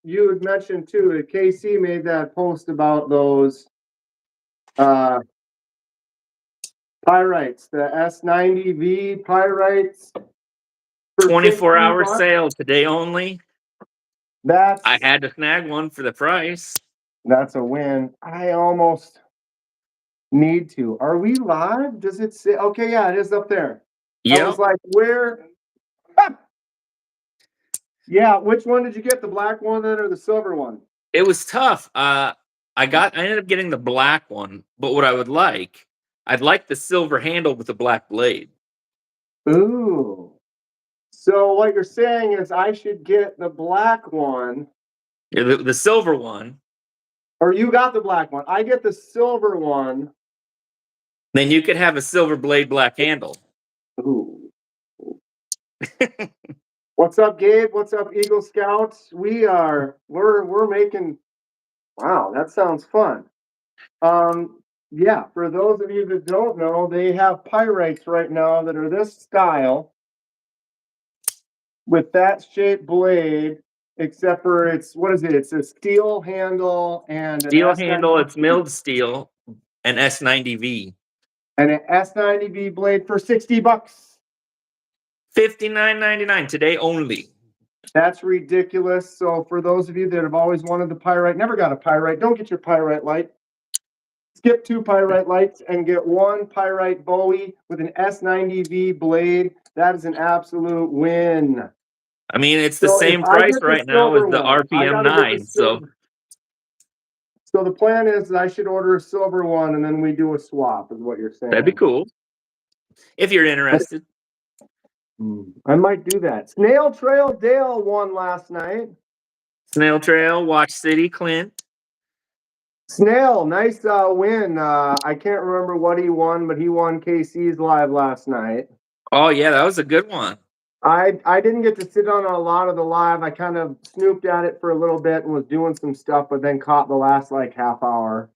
you had mentioned too that KC made that post about those uh, pyrites, the S90V pyrites for 24-hour $60. sale today only. That's I had to snag one for the price. That's a win. I almost need to. Are we live? Does it say? Okay, yeah, it is up there. I was Yep. like, where? Ah! Yeah, which one did you get? The black one then or the silver one? It was tough. I ended up getting the black one, but what I'd like the silver handle with the black blade. Ooh. So what you're saying is I should get the black one, Yeah, the silver one. or you got the black one. I get the silver one. Then you could have a silver blade black handle. Ooh. What's up, Gabe? What's up, Eagle Scouts? We're making. Wow, that sounds fun. Yeah, for those of you that don't know, they have pyrites right now that are this style with that shaped blade, except for what is it? It's a steel handle and an Steel handle, S90 it's milled steel, and S90V. and an S90V blade for $60. $59.99 today only. That's ridiculous. So for those of you that have always wanted the pyrite, never got a pyrite, don't get your pyrite light. Skip 2 pyrite lights and get 1 pyrite Bowie with an S90V blade. That is an absolute win. I mean, it's the So if same I price get the right now as silver the one, I RPM gotta get the 9. So silver. So the plan is that I should order a silver one and then we do a swap, is what you're saying. that'd be cool. If you're interested. I might do that. Snail Trail Dale won last night. Snail Trail, Watch City, Clint. Snail, nice win. I can't remember what he won, but he won KC's live last night. Oh, yeah, that was a good one. I didn't get to sit on a lot of the live. I kind of snooped at it for a little bit and was doing some stuff, but then caught the last like half hour.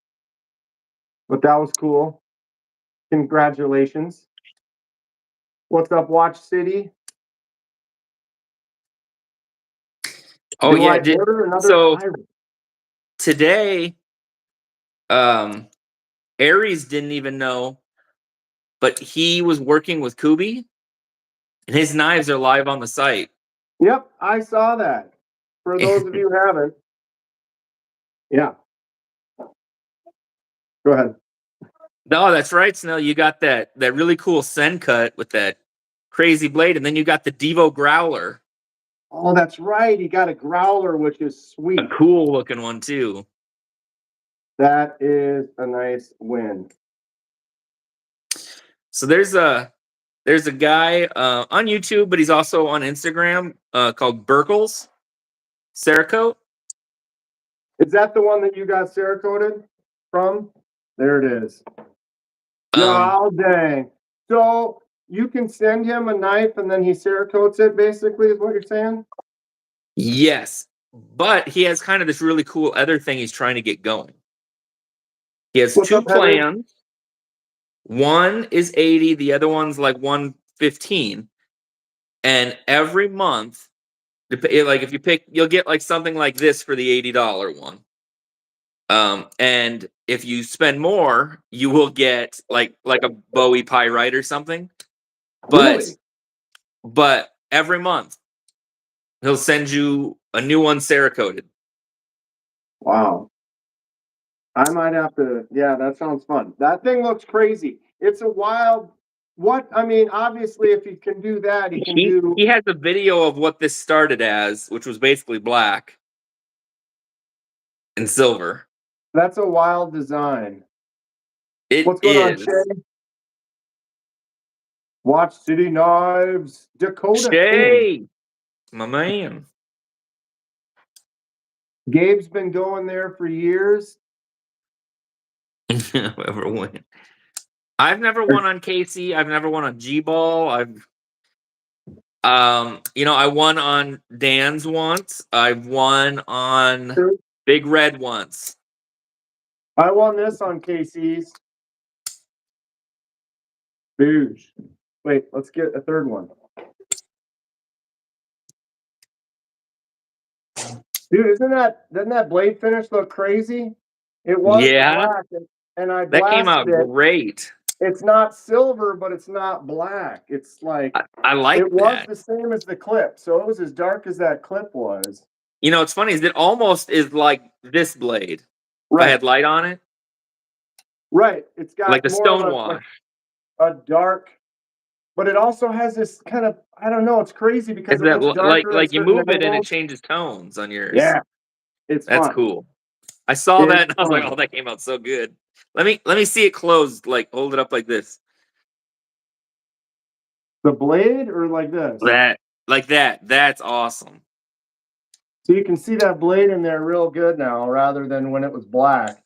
But that was cool. Congratulations. What's up, Watch City? Oh, Do yeah. I order another So pirate? today, Aries didn't even know, but he was working with Kubi, and his knives are live on the site. Yep, I saw that. For those of you who haven't. Yeah. Go ahead. No, that's right, Snell. You got that really cool Sen cut with that crazy blade, and then you got the Devo Growler. Oh, that's right. He got a growler, which is sweet. A cool looking one too. That is a nice win. So there's a guy on YouTube, but he's also on Instagram called Burkles Cerakote. Is that the one that you got Cerakoted from? There it is. Oh, dang. So you can send him a knife and then he Cerakotes it, basically, is what you're saying? Yes, but he has kind of this really cool other thing he's trying to get going. He has What's 2 up, Heather? plans. One is 80, the other one's like 115. And every month, like if you pick, you'll get like something like this for the $80 one. And if you spend more, you will get like a Bowie Pyrite or something. Really? But every month he'll send you a new one Cerakoted. Wow. I might have to. Yeah, that sounds fun. That thing looks crazy. It's a wild. I mean, obviously, if he can do that, he can do. He has a video of what this started as, which was basically black and silver. That's a wild design. What's going on, Shay? Watch City Knives, Dakota. Shay, my man. Gabe's been going there for years. Whoever won. I've never won on KC. I've never won on G-Ball. I won on Dan's once. I've won on Big Red once. I won this on KC's. Boosh. Wait, let's get a third one. Dude, doesn't that blade finish look crazy? It was Yeah, black and I that came blasted out it. great. It's not silver, but it's not black. It's like I like it was that. the same as the clip, so it was as dark as that clip was. You know, it's funny is it almost is like this blade. If I Right, had light on it, right. It's like got the more of a like Stonewash. a dark, but it also has this kind of I don't know. It's crazy because Is it that looks darker at like you certain move it and it angles. changes tones on yours? Yeah, it's That's fun. cool. I saw that It's and I was like, oh, fun. that came out so good. Let me see it closed. Like hold it up like this. The blade or like this, That like that. That's awesome. so you can see that blade in there real good now, rather than when it was black.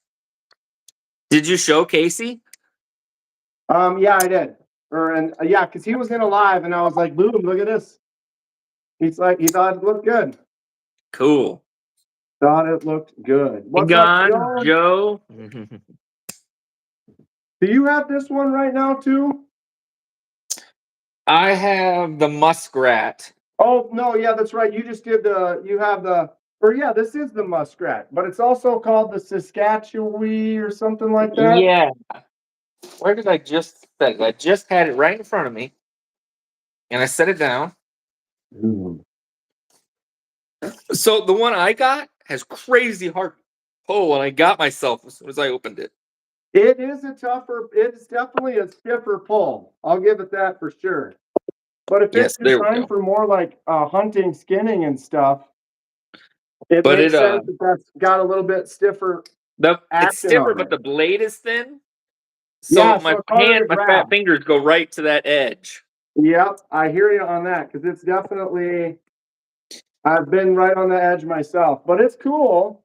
Did you show Casey? Yeah, I did. Or and yeah, because he was in a live, and I was like, "Boom! Look at this." He's like, he thought it looked good. Cool. Thought it looked good. Hey, What's up, gone, Joe? Joe. Do you have this one right now too? I have the muskrat. Oh no, yeah, that's right. You just did the. You have the. Or yeah, this is the muskrat, but it's also called the Saskatchewan or something like that. Yeah. Where did I just set it? I just had it right in front of me, and I set it down. Ooh. So the one I got has crazy hard pull, and I got myself as soon as I opened it. It is a tougher. It's definitely a stiffer pull. I'll give it that for sure. But if it's Yes, there we designed go. for more like hunting, skinning, and stuff, it But it makes sense that that's got a little bit stiffer the it's action stiffer, on but it. the blade is thin. So Yeah, so it's harder hand, to my fat grab. fingers go right to that edge. Yep, I hear you on that because it's definitely. I've been right on the edge myself, but it's cool.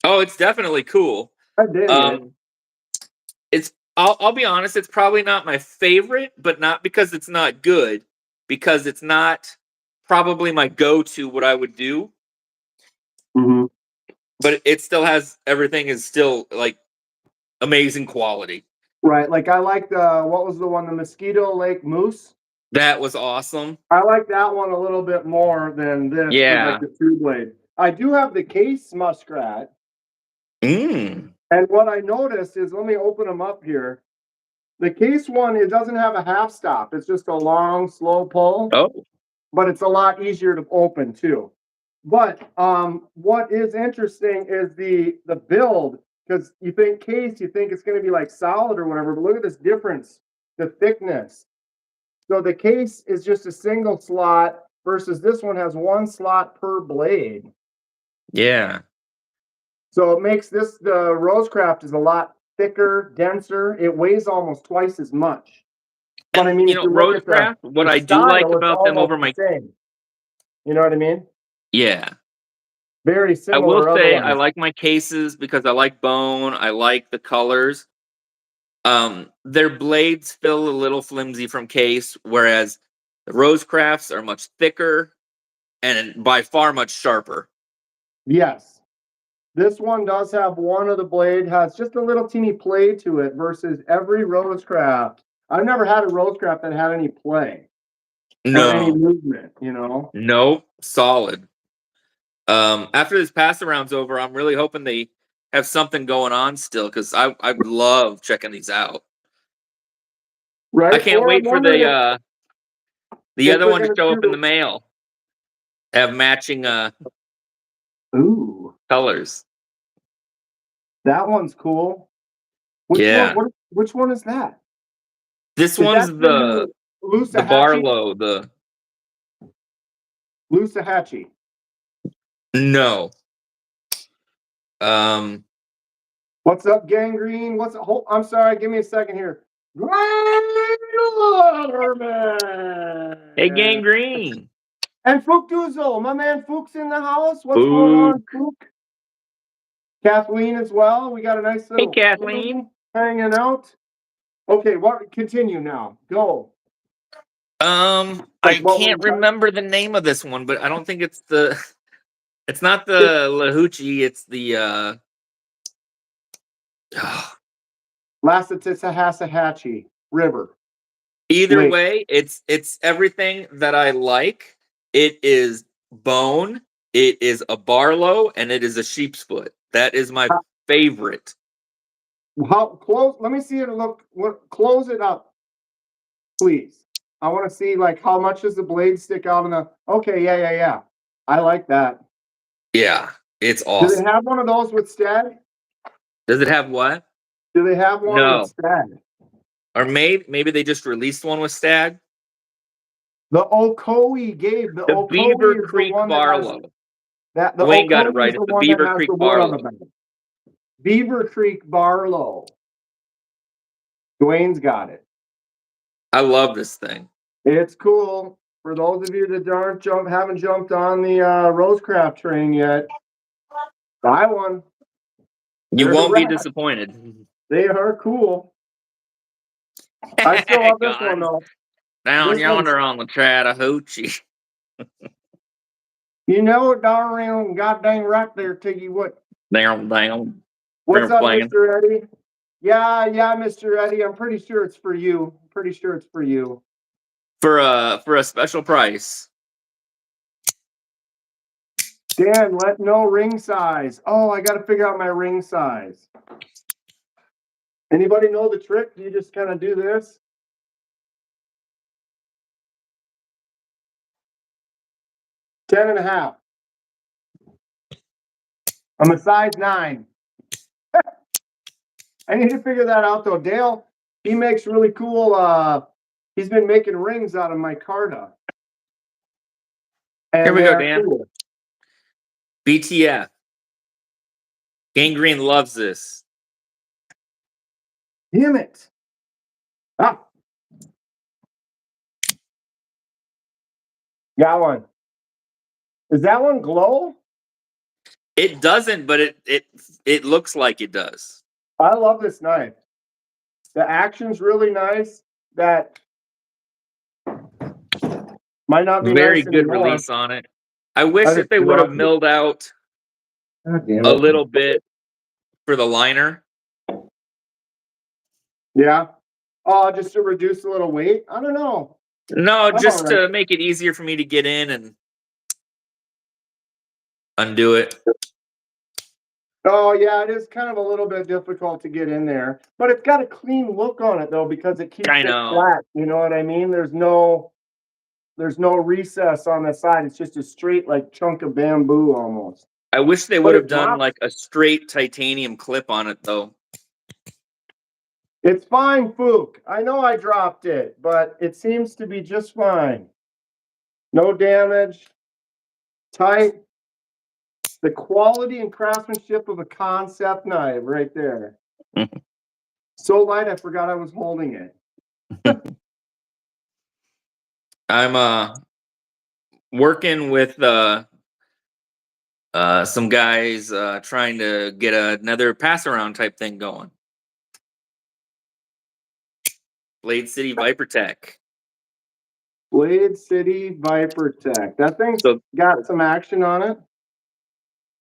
Oh, it's definitely cool. I dig it. Um, it's I'll be honest, it's probably not my favorite, but not because it's not good, because it's not probably my go-to what I would do. Mhm. But it still has everything is still like amazing quality. Right, like I like the what was the one, the Mosquito Lake Moose? That was awesome. I like that one a little bit more than this for like Yeah. the two blade. I do have the case muskrat, Mm. and what I noticed is let me open them up here. The case one, it doesn't have a half stop. It's just a long, slow pull, Oh, but it's a lot easier to open too. But what is interesting is the build, because you think case, you think it's going to be like solid or whatever, but look at this difference, the thickness. So the case is just a single slot versus this one has one slot per blade. yeah. So it makes this the Rosecraft is a lot thicker, denser. It weighs almost twice as much. But I And mean, you if know, you look at Rosecraft, what the I do like style, it's about them almost over the my same. You know what I mean? yeah. Very I will similar say I otherwise. like my cases because I like bone, I like the colors. Their blades feel a little flimsy from case, whereas the Rosecrafts are much thicker and by far much sharper. Yes. This one does have one of the blade has just a little teeny play to it versus every Rosecraft. I've never had a Rosecraft that had any play or any No, movement, you know? nope, solid. After this pass around's over, I'm really hoping they have something going on still because I love checking these out. I Right? can't Or I'm wait for wondering the if other they're one to gonna show do up in the mail. Have matching ooh, colors. that one's cool. Which one Yeah. which one is that? This Is one's that the new the Lusahatchee? Barlow, the Lusahatchee. no. Um What's up, Gangrene? What's hold, I'm sorry, give me a second here. Hey Waterman. Gangrene. And Fook Duzel, my man Fook's in the house. What's going Boo. on, Fook? Kathleen as well. We got a nice Hey little Kathleen. crew hanging out. Okay, what continue now. Go. I Like what can't we touched. remember the name of this one, but I don't think it's the it's not the Lahuchi, it's the Lassatisahasahatchee River. either Lake. way, it's everything that I like. It is bone, It is a Barlow and it is a sheep's foot. That is my favorite. How close? Let me see it. Close it up, please. I want to see like how much does the blade stick out in the. Okay, yeah. I like that. Yeah, it's Do awesome. they have one of those with stag? Does it have what? Do they have one No. with stag? Or maybe they just released one with stag. The Ocoee, Gabe. The The Beaver Ocoee is the Creek one that has Barlow. that. The Dwayne got it Ocoee is right. the It's the one that Beaver has Creek the wood on the Barlow. back. Beaver Creek Barlow. Dwayne's got it. I love this thing. It's cool. For those of you that haven't jumped on the Rosecraft train yet, buy one. You They're won't be rad. disappointed. They are cool. I still love this one though. Down This one's- yonder on the Chattahoochee. You know it, darn goddamn right there, Tiggy. What? Down. What's up, playing. Mr. Eddie? Yeah, Mr. Eddie. I'm pretty sure it's for you. For a special price. Dan, let know ring size. Oh, I got to figure out my ring size. Anybody know the trick? Do you just kind of do this? Ten and a half. I'm a size 9. I need to figure that out though. Dale, he makes really cool. He's been making rings out of micarta. And Here we go, they're Dan. cool. BTF. Gangrene loves this. Damn it. Ah. Got one. Does that one glow? It doesn't, but it looks like it does. I love this knife. The action's really nice. That might not be Very nice good anymore. release on it. I wish I that just they would have dropped it. milled out God damn a it. little bit for the liner. Yeah. Oh, just to reduce a little weight? I don't know. No, I'm just all right. to make it easier for me to get in and undo it. Oh, yeah, it is kind of a little bit difficult to get in there. But it's got a clean look on it, though, because it keeps I it know. flat. You know what I mean? There's no recess on the side. It's just a straight, like, chunk of bamboo almost. I wish they But would it have done drops. like a straight titanium clip on it, though. It's fine, Fook. I know I dropped it, but it seems to be just fine. No damage. Tight. The quality and craftsmanship of a concept knife right there. So light, I forgot I was holding it. I'm working with some guys trying to get another pass around type thing going. Blade City Viper Tech. Blade City Viper Tech. That thing's So- got some action on it.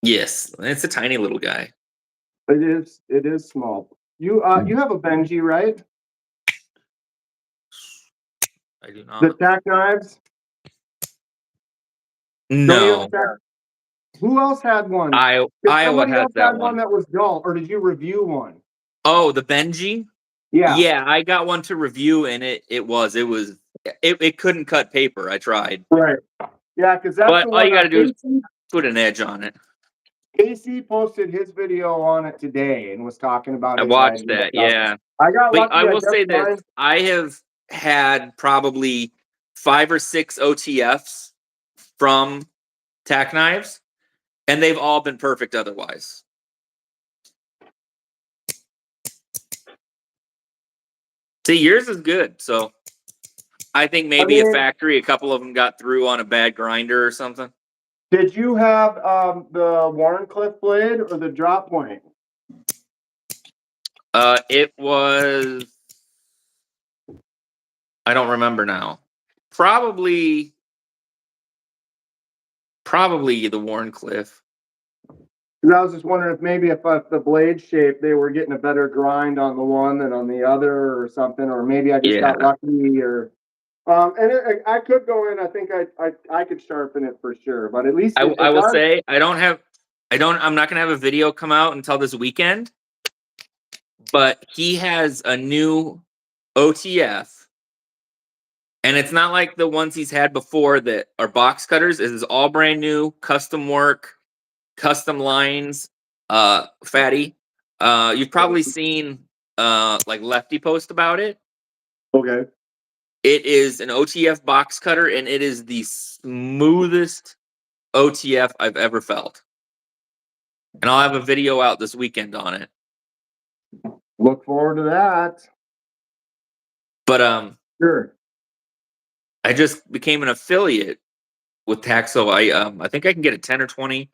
Yes, it's a tiny little guy. It is small. You have a Benji, right? I do The not. tack knives? Don't you No, have a tack? Who else had one? Did Iowa somebody has else that had one. that was dull, or did you review one? Oh, the Benji. Yeah. Yeah, I got one to review, and it couldn't cut paper. I tried, Right. Yeah, because that's but the all one. you got to do is put an edge on it. Casey posted his video on it today and was talking about I his watched idea. that. Yeah, I got but lucky. I will guess say mine- this: I have had probably 5 or 6 OTFs from tack knives, and they've all been perfect otherwise. See, yours is good, so I think maybe a factory, a couple of them got through on a bad grinder or something. Did you have the Warncliffe blade or the drop point? It was, I don't remember now. Probably the Warncliffe. Because I was just wondering if maybe if the blade shape they were getting a better grind on the one than on the other or something, or maybe I just got lucky or I could go in. I think I could sharpen it for sure, but at least I it will does. say I'm not gonna have a video come out until this weekend, but he has a new OTF, and it's not like the ones he's had before that are box cutters. It is all brand new, custom work, custom lines, fatty. You've probably seen like Lefty post about it. Okay. It is an OTF box cutter, and it is the smoothest OTF I've ever felt. And I'll have a video out this weekend on it. Look forward to that. But Sure. I just became an affiliate with Taxo. I think I can get a 10 or 20%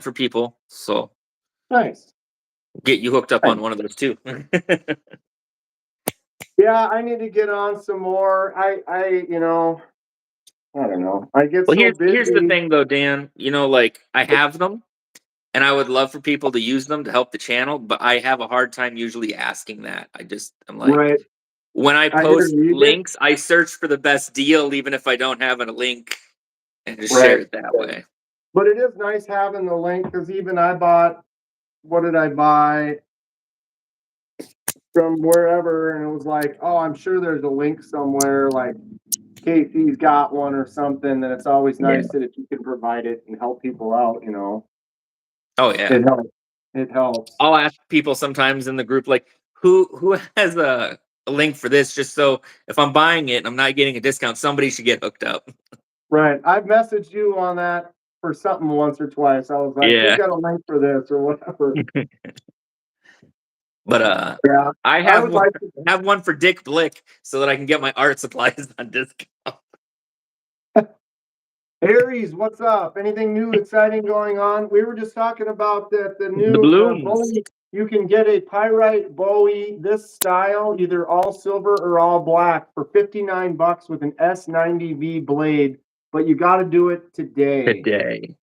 for people. So Nice. get you hooked up Nice. on one of those too. Yeah, I need to get on some more. You know, I don't know. I get Well, so here's the busy. thing though, Dan. You know, like I have them and I would love for people to use them to help the channel, but I have a hard time usually asking that. I'm like, Right. when I I hear post you get links, I search for the best deal, even if I don't have a link, and just share right. it that way. But it is nice having the link because even I bought. What did I buy from wherever? And it was like, oh, I'm sure there's a link somewhere. Like Casey's got one or something. And it's always Yeah. nice that if you can provide it and help people out. You know, Oh yeah. it helps. It helps. I'll ask people sometimes in the group, like, who has a link for this, just so if I'm buying it and I'm not getting a discount, somebody should get hooked up. Right. I've messaged you on that for something once or twice. I was like, who's Yeah. got a link for this or whatever. But Yeah. I I have would one, like to. have one for Dick Blick so that I can get my art supplies on discount. Aries, what's up? Anything new, exciting going on? We were just talking about that the The new blooms. Bowie. You can get a Pyrite Bowie this style, either all silver or all black, for $59 with an S90V blade. But you got to do it today. Today.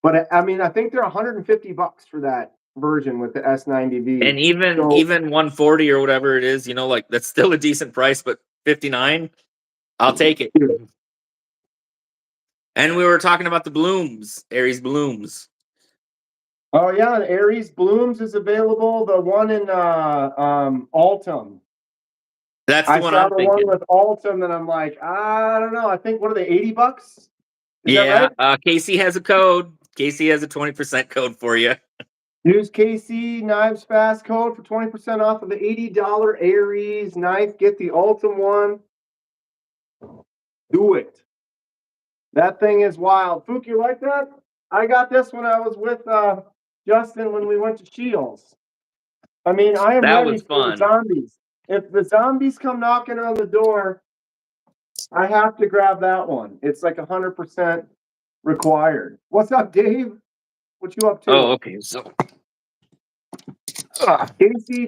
But I mean, I think they're $150 for that version with the S90V. And even So 140 or whatever it is, like that's still a decent price, but 59, I'll take it. And we were talking about the blooms, Aries blooms. oh yeah, and Aries Blooms is available. The one in Altum. That's the I one saw I'm the one thinking. with Altum, and I'm like, I don't know. I think what are they, $80? Is that Yeah, right? Casey has a code. Casey has a 20% code for you. Use KC Knives Fast code for 20% off of the $80 Aries knife. Get the Altum one. Do it. That thing is wild. Fook, you like that? I got this when I was with Justin when we went to Shields. I mean, I am That ready was for the fun. zombies. If the zombies come knocking on the door, I have to grab that one. It's like 100% required. What's up, Dave? What you up to? Oh, okay. So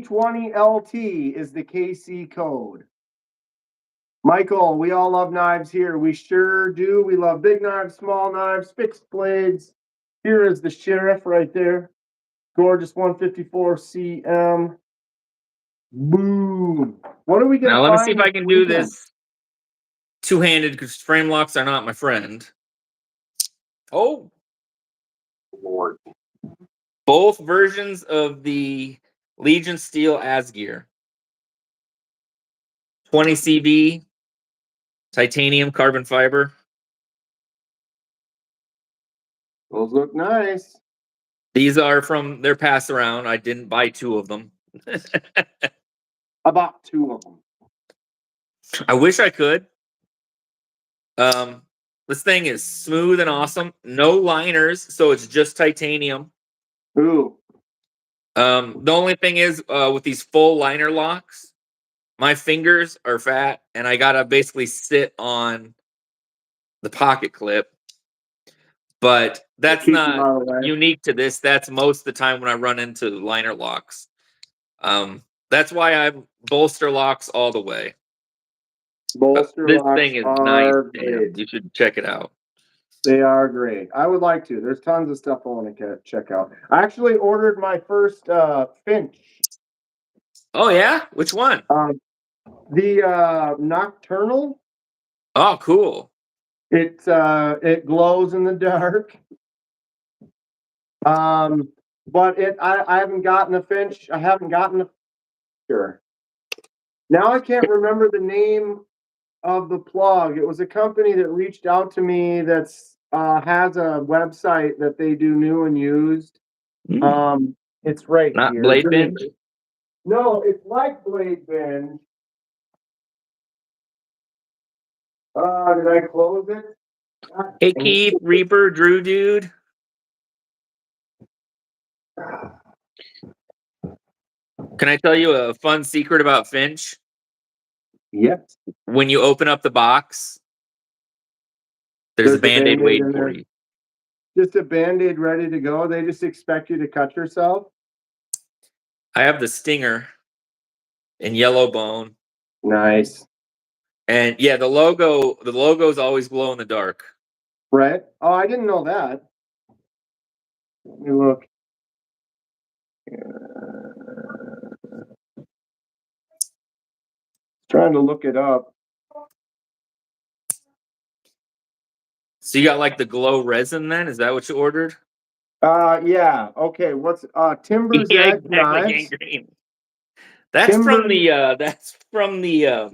KC20LT is the KC code. Michael, we all love knives here. We sure do. We love big knives, small knives, fixed blades. Here is the Sheriff right there. Gorgeous 154 CM. Boom. What are we going now to let me see find if I this can do weekend? this two-handed because frame locks are not my friend. Oh, Lord. both versions of the Legion Steel Asgear. 20 CV, titanium carbon fiber. Those look nice. These are from their pass around. I didn't buy two of them. I bought two of them. I wish I could. This thing is smooth and awesome. No liners, so it's just titanium. Ooh. The only thing is with these full liner locks, my fingers are fat and I gotta basically sit on the pocket clip. But that's Keep them not out of the way. unique to this. That's most of the time when I run into liner locks. That's why I'm bolster locks all the way. Bolster This locks thing is nice, are Dan. great. You should check it out. They are great. I would like to. There's tons of stuff I want to check out. I actually ordered my first Finch. Oh yeah, which one? The Nocturnal. Oh, cool. It glows in the dark. But I haven't gotten a finch. I haven't gotten a sure. Now I can't remember the name of the plug. It was a company that reached out to me that's has a website that they do new and used. It's right Not here. Blade Binge. No, it's like Blade Binge. Did I close it? Hey, Keith, Reaper, Drew, dude. Can I tell you a fun secret about Finch? Yes. When you open up the box, there's a Band-Aid waiting for you. Just a Band-Aid ready to go. They just expect you to cut yourself. I have the Stinger in yellow bone. Nice. And yeah, the logo's always glow in the dark. Right? Oh, I didn't know that. Let me look. Trying to look it up. So you got like the glow resin then? Is that what you ordered? Yeah. Okay. What's Timber's Yeah, Edge exactly. knives? Gangrene. That's Timber. from the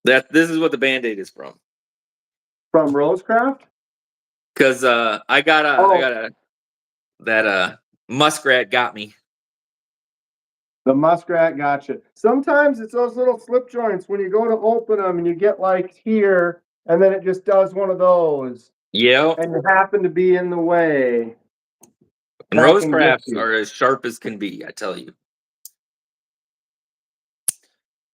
that this is what the Band-Aid is from. From Rosecraft? Cause I got a that muskrat got me. The muskrat gotcha. Sometimes it's those little slip joints when you go to open them and you get like here, and then it just does one of those, Yep. and you happen to be in the way. And That can get Rosecrafts you. are as sharp as can be, I tell you.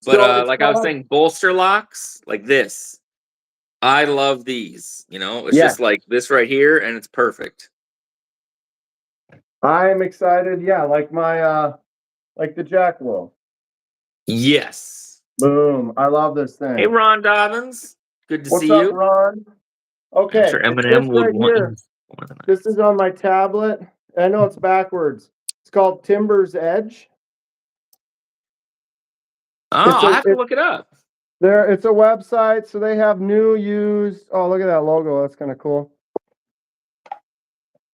But So it's like I was called. saying, bolster locks like this. I love these. You know, it's Yeah. just like this right here, and it's perfect. I'm excited. Yeah, like my like the Jack Wolf. Yes. Boom. I love this thing. Hey, Ron Dobbins. Good to What's see up, you. Ron? I'm Okay, sure it's Eminem this would right want here. more than that. This is on my tablet. I know it's backwards. It's called Timber's Edge. Oh, I'll have to look it up. It's a website, so they have new, used. Oh, look at that logo. That's kind of cool.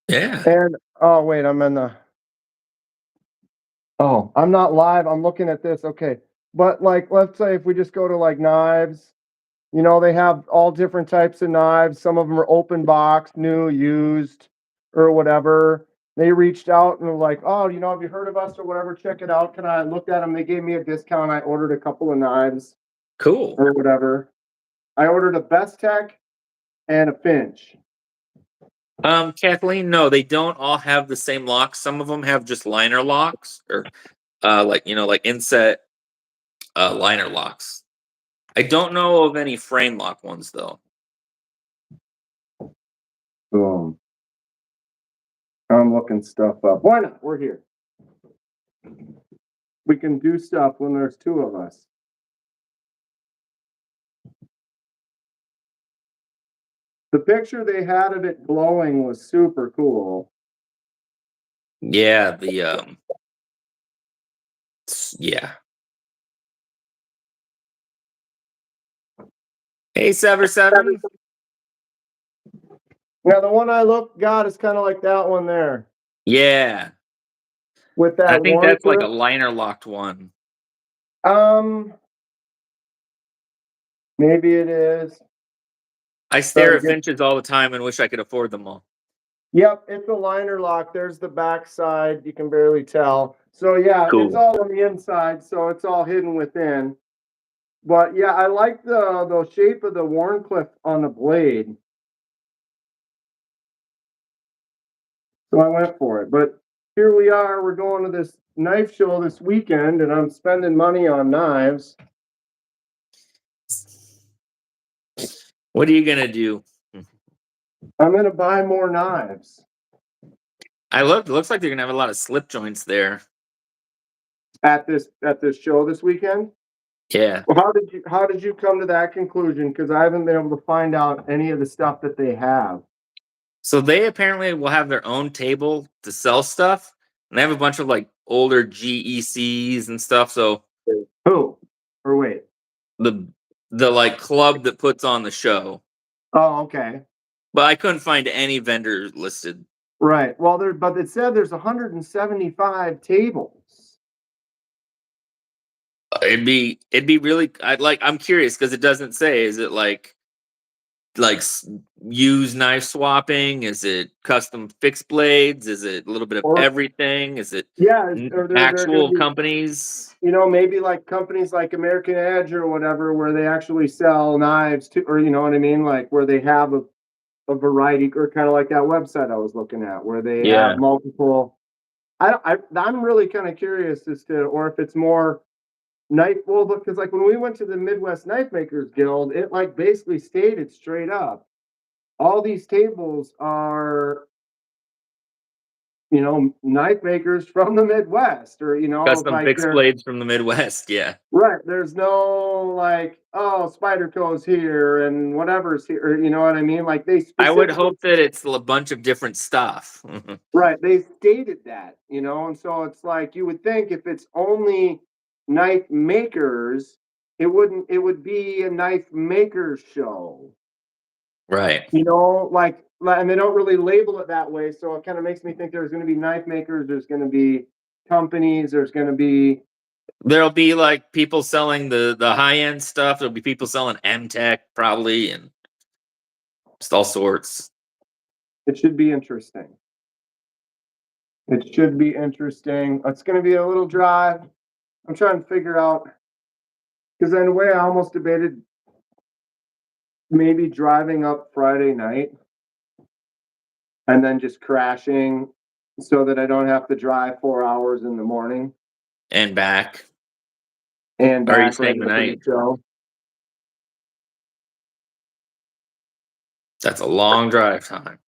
Yeah. And oh, wait, I'm in the. Oh, I'm not live. I'm looking at this. Okay, but like, let's say if we just go to like knives, you know, they have all different types of knives. Some of them are open box, new, used, or whatever. They reached out and were like, oh, you know, have you heard of us or whatever? Check it out. Can I look at them? They gave me a discount. I ordered a couple of knives. Cool. Or whatever. I ordered a Best Tech and a Finch. Kathleen, no, they don't all have the same locks. Some of them have just liner locks or like, you know, like inset liner locks. I don't know of any frame lock ones though. Boom. I'm looking stuff up. Why not? We're here. We can do stuff when there's two of us. The picture they had of it glowing was super cool. Yeah, yeah. Hey, Sever Seven. Yeah, the one I got is kind of like that one there. Yeah. With that I think warm that's like a clip. liner locked one. Maybe it is. I stare at Finches all the time and wish I could afford them all. Yep, it's a liner lock. There's the back side. You can barely tell. So yeah, Cool. It's all on the inside, so it's all hidden within. But yeah, I like the shape of the Warncliffe on the blade. So I went for it. But here we are. We're going to this knife show this weekend, and I'm spending money on knives. What are you gonna do? I'm gonna buy more knives. It looks like they're gonna have a lot of slip joints there. At this show this weekend? Yeah. Well, how did you come to that conclusion? Because I haven't been able to find out any of the stuff that they have. So they apparently will have their own table to sell stuff. and they have a bunch of like older GECs and stuff. So Who? Or wait. the like club that puts on the show, Oh, okay. but I couldn't find any vendor listed. Right. Well, but it said there's 175 tables. It'd be really. I'm curious because it doesn't say. Is it like use knife swapping? Is it custom fixed blades? Is it a little bit of Or everything? Is it yeah, or they're going to actual be, companies? maybe like companies like American Edge or whatever, where they actually sell knives to, or you know what I mean, like where they have a variety, or kind of like that website I was looking at, where they Yeah, have multiple. I'm really kind of curious as to, or if it's more knife. Well, because like when we went to the Midwest Knife Makers Guild, it like basically stated straight up, all these tables are, knife makers from the Midwest, or custom like fixed they're blades from the Midwest. Yeah, right. There's no like, oh, Spyderco's here and whatever's here, or you know what I mean? Like they I would specifically, hope that it's a bunch of different stuff. right, they stated that, and so it's like you would think if it's only knife makers, it would be a knife makers show. Right. And they don't really label it that way, so it kind of makes me think there's going to be knife makers, there's going to be companies, there's going to be. There'll be like people selling the high end stuff. There'll be people selling MTech probably, and just all sorts. It should be interesting. It should be interesting. It's going to be a little drive. I'm trying to figure out, because in a way I almost debated maybe driving up Friday night and then just crashing so that I don't have to drive 4 hours in the morning And back. and Or are you back right staying the after the night? show. That's a long drive time.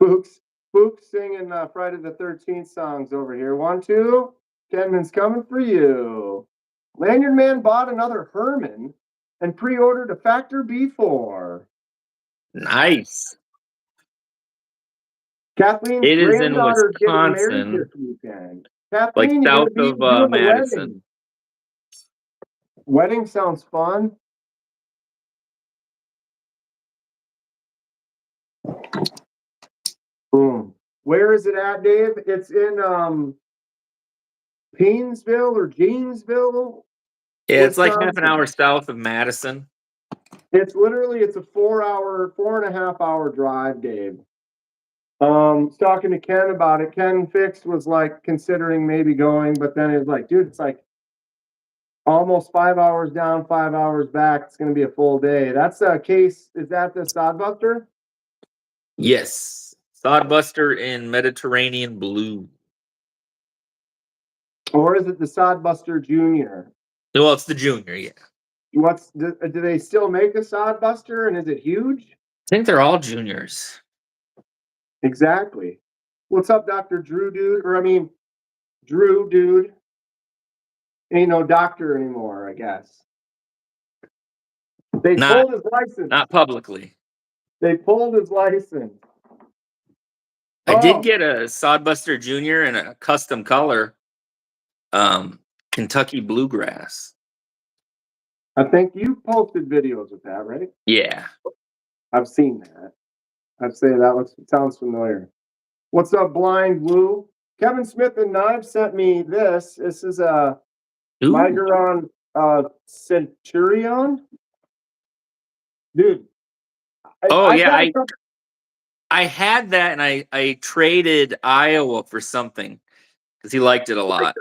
Spook's singing Friday the 13th songs over here. 1, 2. Kenman's coming for you. Lanyard Man bought another Herman and pre-ordered a Factor B4. Nice. Kathleen's It is in granddaughter's getting married this Wisconsin, weekend. like Kathleen, you're going to south be of doing a wedding. Madison. Wedding sounds fun. Where is it at, Dave? It's in Paynesville or Janesville, Yeah, it's like half an Wisconsin. hour south of Madison. It's a 4.5 hour drive, Dave. Talking to Ken about it. Ken Fix was like considering maybe going, but then it was like, dude, it's like almost 5 hours down, 5 hours back. It's going to be a full day. That's a case. Is that the Sodbuster? Yes. Sodbuster in Mediterranean blue. Or is it the Sodbuster Junior? Well, it's the junior, yeah. Do they still make a Sodbuster, and is it huge? I think they're all juniors. Exactly. What's up, Dr. Drew dude? Or I mean, Drew dude. Ain't no doctor anymore, I guess. They pulled his license. Not publicly. They pulled his license. I did get a Sodbuster Junior in a custom color, Kentucky Bluegrass. I think you posted videos with that, right? Yeah. I've seen that. I'd say that sounds familiar. What's up, Blind Blue? Kevin Smith and Knives sent me this. This is a Migron Centurion. Dude. I had that, and I traded Iowa for something because he liked it a lot.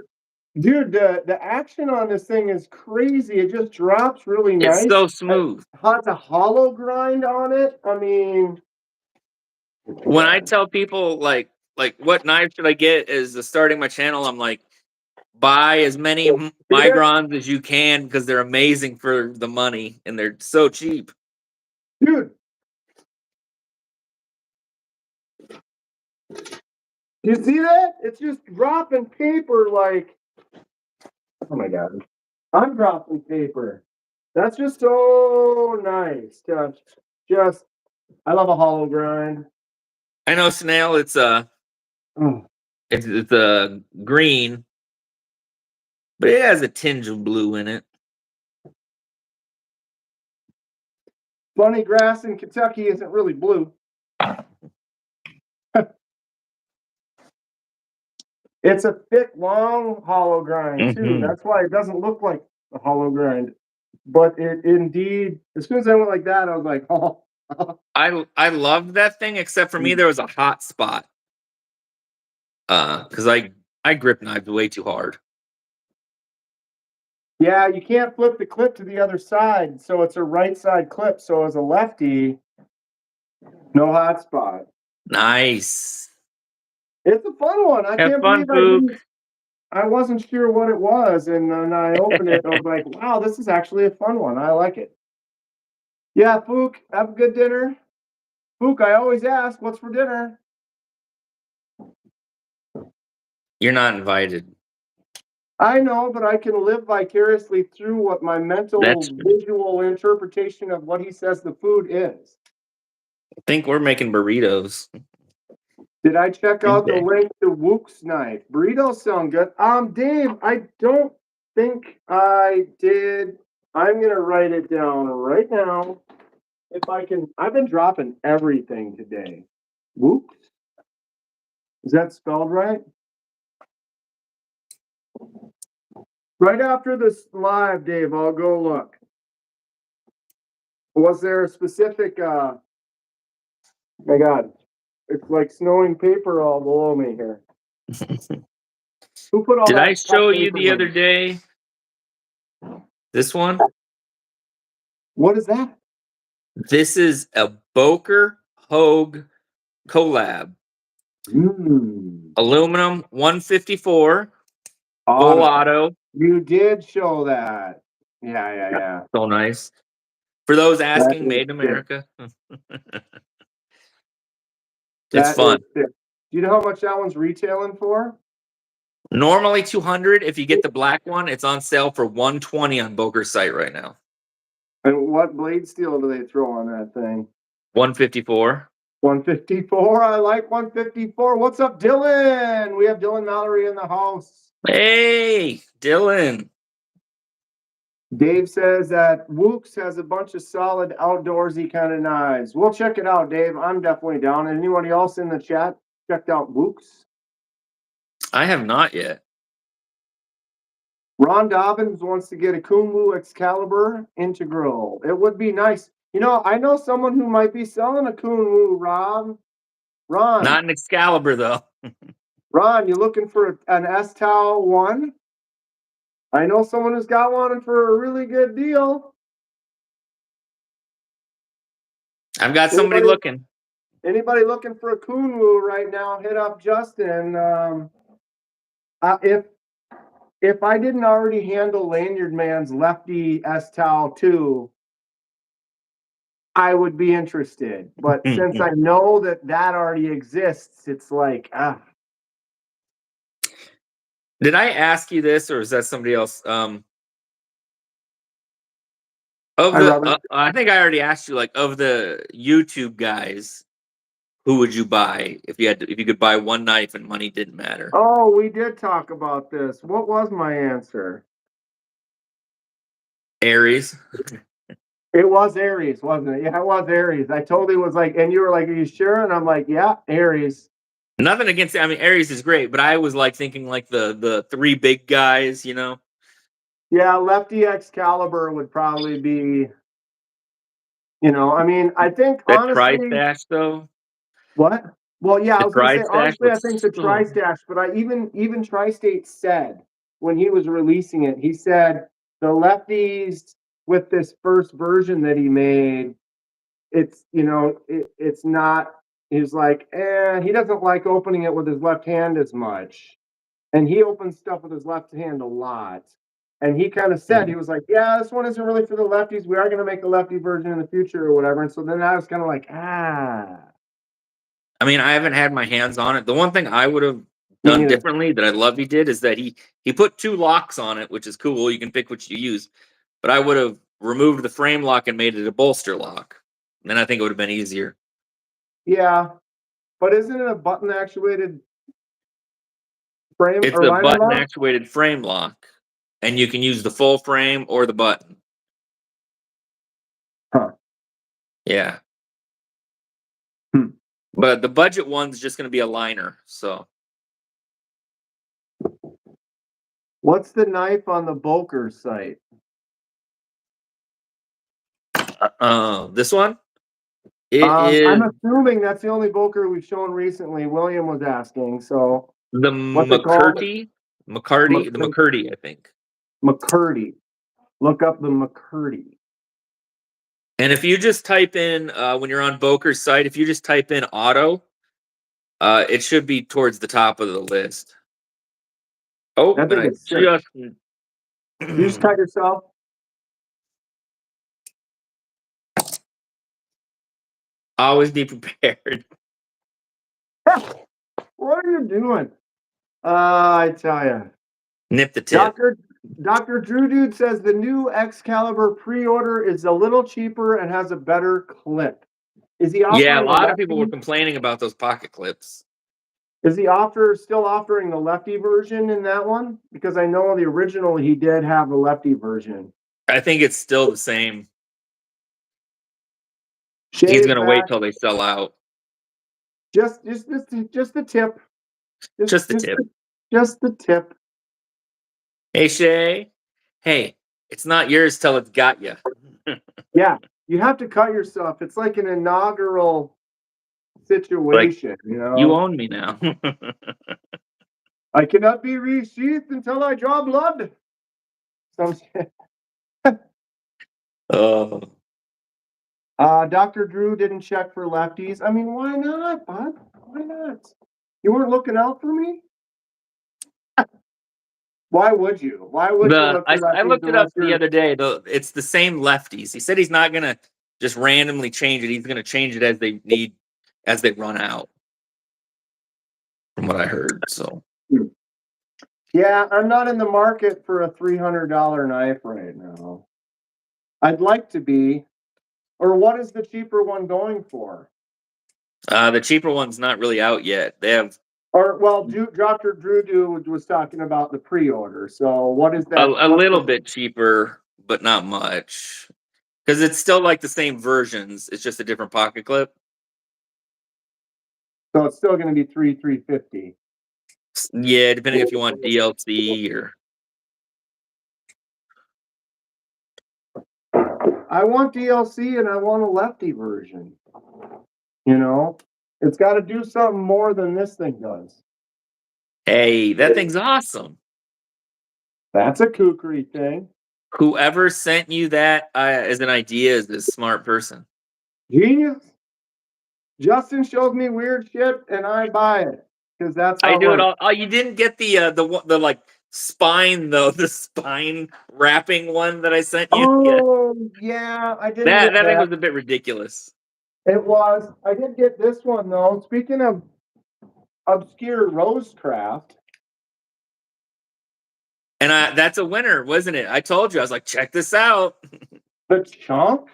Dude, the action on this thing is crazy. It just drops really nice. It's so smooth. It has a hollow grind on it. I mean, when I tell people like what knife should I get as starting my channel, I'm like, buy as many Migrons as you can because they're amazing for the money and they're so cheap. Dude. You see that? It's just dropping paper like, oh my God. I'm dropping paper. That's just so nice. I love a hollow grind. I know, Snail, it's It's a green, but it has a tinge of blue in it. Bunny grass in Kentucky isn't really blue. It's a thick, long hollow grind too. Mhm. That's why it doesn't look like a hollow grind. But it indeed, as soon as I went like that, I was like, oh. I loved that thing, except for me, there was a hot spot. Because I grip knives way too hard. Yeah, you can't flip the clip to the other side, so it's a right side clip. So as a lefty, no hot spot. Nice. It's a fun one. I Have can't fun, believe I didn't. Fook. I wasn't sure what it was, and then I opened it. I was like, "Wow, this is actually a fun one. I like it." Yeah, Fook, have a good dinner. Fook, I always ask, "What's for dinner?" You're not invited. I know, but I can live vicariously through what my mental That's visual interpretation of what he says the food is. I think we're making burritos. Did I check out the Okay. link to Wook's knife? Burritos sound good. Dave, I don't think I did. I'm gonna write it down right now. If I can, I've been dropping everything today. Wook's? Is that spelled right? Right after this live, Dave, I'll go look. Was there a specific my God, it's like snowing paper all below me here. Who put all Did I that tough show you paper the on? other day? This one? What is that? This is a Boker Hogue collab. Aluminum 154, full auto. You did show that. Yeah. So nice. For those That asking, is made in sick. America. It's That is fun. sick. Do you know how much that one's retailing for? Normally 200. If you get the black one, it's on sale for 120 on Boker's site right now. And what blade steel do they throw on that thing? 154. 154. I like 154. What's up, Dylan? We have Dylan Mallory in the house. Hey, Dylan. Dave says that Wook's has a bunch of solid outdoorsy kind of knives. We'll check it out, Dave. I'm definitely down. Anybody else in the chat checked out Wook's? I have not yet. Ron Dobbins wants to get a Kunlu Excalibur Integral. It would be nice. You know, I know someone who might be selling a Kunlu, Rob. Ron. Not an Excalibur, though. Ron, you looking for an S-Tau 1? I know someone who's got one for a really good deal. I've got somebody looking. Anybody looking for a Kunlu right now, hit up Justin. If I didn't already handle Lanyard Man's Lefty S-Tau 2, I would be interested. But since I know that already exists, it's like, Did I ask you this, or is that somebody else? I think I already asked you. Like, of the YouTube guys, who would you buy if you could buy one knife and money didn't matter? Oh, we did talk about this. What was my answer? Aries. It was Aries, wasn't it? Yeah, it was Aries. I totally was like, and you were like, "Are you sure?" And I'm like, "Yeah, Aries." Nothing against it. I mean, Aries is great, but I was like thinking like the three big guys, you know? Yeah, Lefty Excalibur would probably be, I mean, I think That honestly, Tri-Stash though. what? Well, yeah, I The was gonna say Tri-Stash honestly, I looks think the so. Tri-Stash, but I even Tri-State said when he was releasing it, he said the lefties with this first version that he made, it's not. He's like, he doesn't like opening it with his left hand as much, and he opens stuff with his left hand a lot. And he kind of said, he was like, yeah, this one isn't really for the lefties. We are going to make a lefty version in the future or whatever. And so then I was kind of like, I mean, I haven't had my hands on it. The one thing I would have me done neither. differently that I love he did is that he put two locks on it, which is cool. You can pick which you use. But I would have removed the frame lock and made it a bolster lock. Then I think it would have been easier. Yeah. But isn't it a button actuated Frame It's or a liner button lock? actuated frame lock, and you can use the full frame or the button. Huh. Yeah. Hmm. But the budget one's just going to be a liner. So What's the knife on the Boker site? this one, it I'm is assuming that's the only Boker we've shown recently. William was asking, so the what's it called? The McCurdy, I think. McCurdy. Look up the McCurdy. And if you just type in when you're on Boker's site, if you just type in auto, it should be towards the top of the list. Oh, That and thing I is sick. just You just cut yourself. always be prepared. What are you doing? I tell you. Nip the tip. Dr. Drew Dude says the new Excalibur pre-order is a little cheaper and has a better clip. Is he offering Yeah, a lot of lefty? people were complaining about those pocket clips. Is he still offering the lefty version in that one? Because I know the original he did have a lefty version. I think it's still the same. He's Shay's gonna wait back. till they sell out. Just the tip. Just the tip. Just the tip. Hey Shay. Hey, it's not yours till it's got you. Yeah, you have to cut yourself. It's like an inaugural situation, you know. You own me now. I cannot be resheathed until I draw blood. Oh. Dr. Drew didn't check for lefties. I mean, why not, bud? Why not? You weren't looking out for me? Why would you? Why would you look for lefties? I looked it up the other day. It's the same lefties. He said he's not gonna just randomly change it. He's gonna change it as they run out. From what I heard. So yeah, I'm not in the market for a $300 knife right now. I'd like to be. Or what is the cheaper one going for? the cheaper one's not really out yet. They have Dr. Drew Dude was talking about the pre-order. So what is that? a little bit cheaper, but not much. Because it's still like the same versions. It's just a different pocket clip. So it's still going to be $350. Yeah, depending if you want DLC or. I want DLC and I want a lefty version. You know, it's got to do something more than this thing does. Hey, that thing's awesome. That's a kookery thing. Whoever sent you that as an idea is a smart person. Genius. Justin shows me weird shit and I buy it because that's how I do it works. all. Oh, you didn't get the like spine though, the spine wrapping one that I sent you. Oh yeah, I didn't. That thing was a bit ridiculous. It was. I did get this one though. Speaking of obscure rosecraft. And that's a winner, wasn't it? I told you. I was like, check this out. The chunk?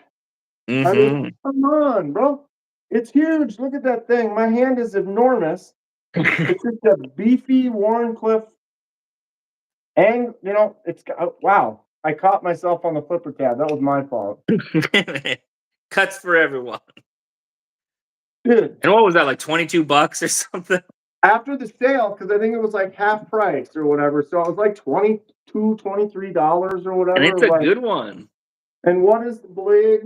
Mm-hmm. I mean, come on, bro. It's huge. Look at that thing. My hand is enormous. It's just a beefy Warncliffe. And, you know, wow. I caught myself on the flipper tab. That was my fault. Cuts for everyone. Dude. And what was that, like $22 or something? After the sale, because I think it was like half price or whatever. So it was like $22, $23 or whatever. And it's a good one. And what is the blade?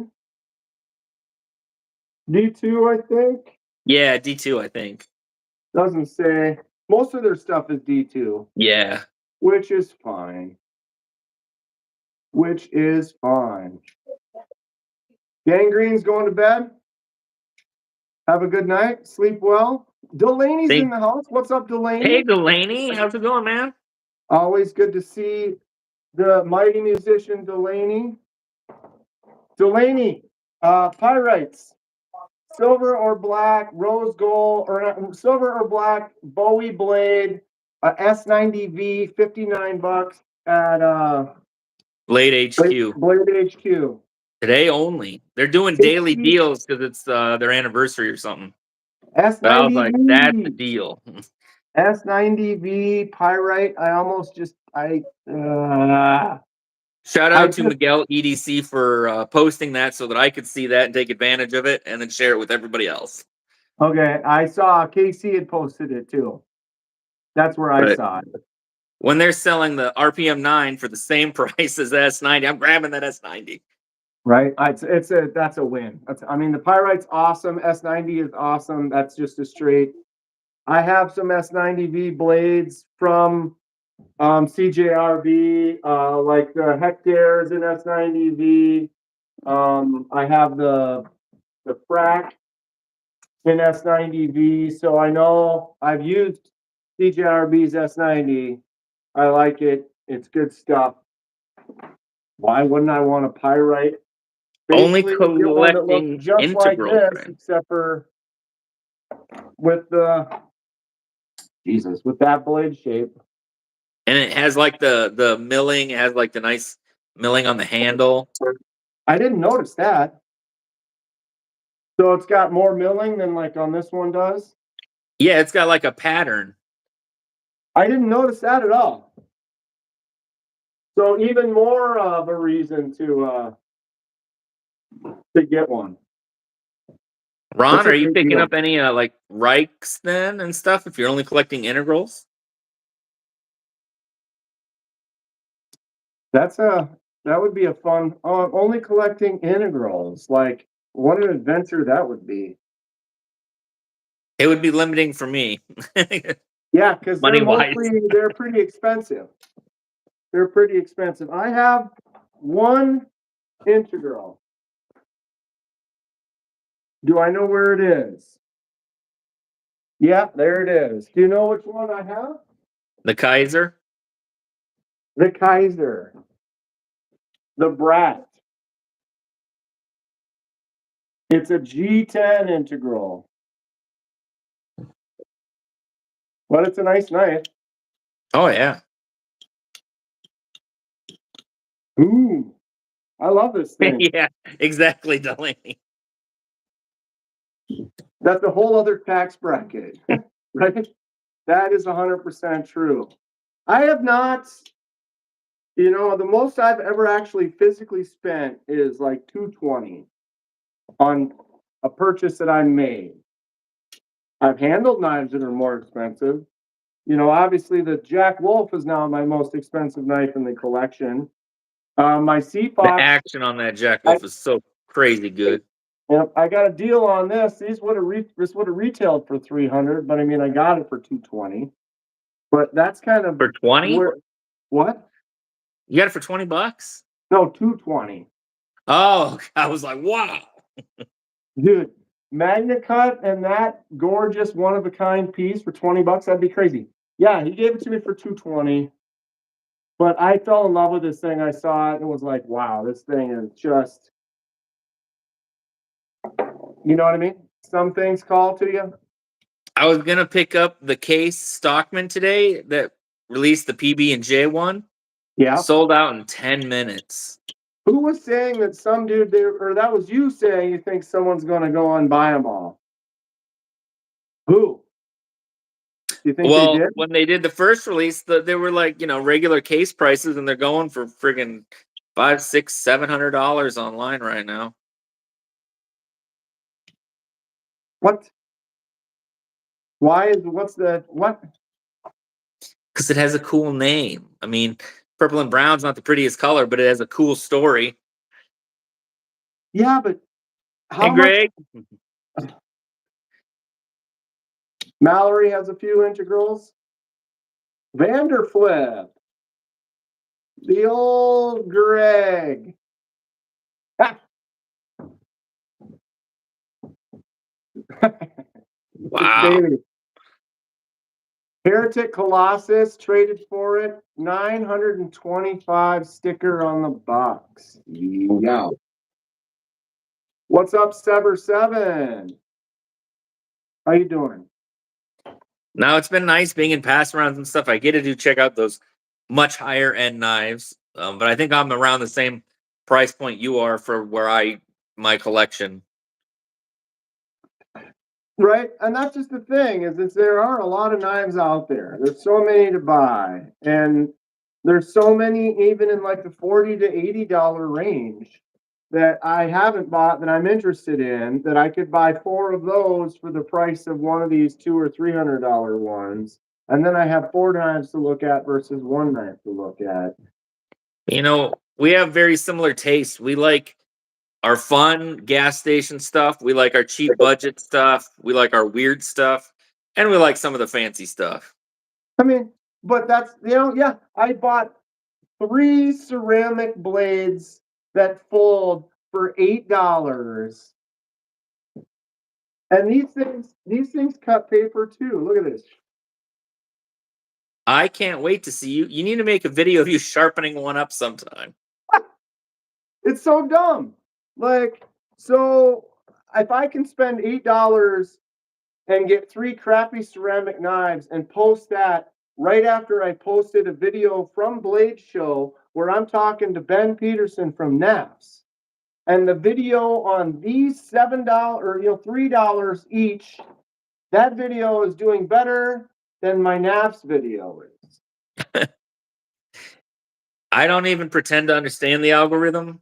D2, I think. Yeah, D2, I think. Doesn't say. Most of their stuff is D2. Yeah. Which is fine. Gangrene's going to bed. Have a good night. Sleep well. Delaney's in the house. What's up, Delaney? Hey, Delaney. How's it going, man? Always good to see the mighty musician, Delaney. Delaney, Pyrites. Silver or black, rose gold, or silver or black, Bowie blade, S90V, $59 at Blade HQ. Blade HQ. Today only. They're doing daily deals because it's their anniversary or something. S90V. But I was like, that's the deal. S90V Pyrite. I almost just Shout I out to just Miguel EDC for posting that so that I could see that and take advantage of it and then share it with everybody else. okay. I saw KC had posted it too. That's where I But saw it. when they're selling the RPM 9 for the same price as S90, I'm grabbing that S90. Right? That's a win. I mean, the Pyrite's awesome. S90 is awesome. That's just a straight. I have some S90V blades from CJRB, like the Hectares in S90V. I have the frac in S90V, so I know I've used CJRB's S90. I like it. It's good stuff. Why wouldn't I want a Pyrite? Only Basically, you get one that looks collecting just like integral this, frame. except for with the with that blade shape. And it has like the milling, it has like the nice milling on the handle. I didn't notice that. So it's got more milling than like on this one does. Yeah, it's got like a pattern. I didn't notice that at all. So even more of a reason to get one. Ron, That's a are you great picking deal. up any like Reichs then and stuff if you're only collecting integrals? That would be a fun. Only collecting integrals. Like what an adventure that would be. It would be limiting for me. Yeah, because Money wise. they're pretty expensive. They're pretty expensive. I have one integral. Do I know where it is? Yeah, there it is. Do you know which one I have? The Kaiser. The Kaiser. The Brat. It's a G10 integral. But it's a nice knife. Oh yeah. Ooh, I love this thing. Yeah, exactly, Delaney. That's a whole other tax bracket, right? That is 100% true. I have not, the most I've ever actually physically spent is like $220 on a purchase that I made. I've handled knives that are more expensive. Obviously the Jack Wolf is now my most expensive knife in the collection. My Sea The Fox, action on that Jack Wolf is so crazy good. I got a deal on this. This would have retailed for $300, but I mean I got it for $220. But that's kind of For 20? What? You got it for $20? No, $220. Oh, I was like, wow. Dude, Magna Cut and that gorgeous one of a kind piece for $20, that'd be crazy. Yeah, he gave it to me for $220. But I fell in love with this thing. I saw it and was like, wow, this thing is just, you know what I mean? Some things call to you. I was gonna pick up the Case Stockman today that released the PB&J one. Yeah. Sold out in 10 minutes. Who was saying that some dude there, or that was you saying you think someone's going to go and buy them all? Who? You think they did? When they did the first release, they were like, regular case prices, and they're going for friggin' $500, $600, $700 online right now. What? What's the what? Because it has a cool name. I mean, purple and brown's not the prettiest color, but it has a cool story. Yeah, but Hey, Greg. Mallory has a few integrals. Vanderflip. The old Greg. Wow. Heretic Colossus traded for it. 925 sticker on the box. Yeah. What's up, Sever7? How you doing? Now, it's been nice being in pass rounds and stuff. I get to check out those much higher end knives, but I think I'm around the same price point you are for my collection. Right, and that's just the thing is that there are a lot of knives out there. There's so many to buy, and there's so many even in like the $40 to $80 range that I haven't bought that I'm interested in. That I could buy 4 of those for the price of one of these $200 or $300 ones, and then I have 4 knives to look at versus 1 knife to look at. You know, we have very similar tastes. We like our fun gas station stuff. We like our cheap budget stuff. We like our weird stuff, and we like some of the fancy stuff. I mean, but that's yeah. I bought 3 ceramic blades that fold for $8. And these things cut paper too. Look at this. I can't wait to see you. You need to make a video of you sharpening one up sometime. It's so dumb. Like, so if I can spend $8 and get 3 crappy ceramic knives and post that right after I posted a video from Blade Show where I'm talking to Ben Peterson from NAPS. And the video on these $7 or $3 each, that video is doing better than my NAPS video is. I don't even pretend to understand the algorithm.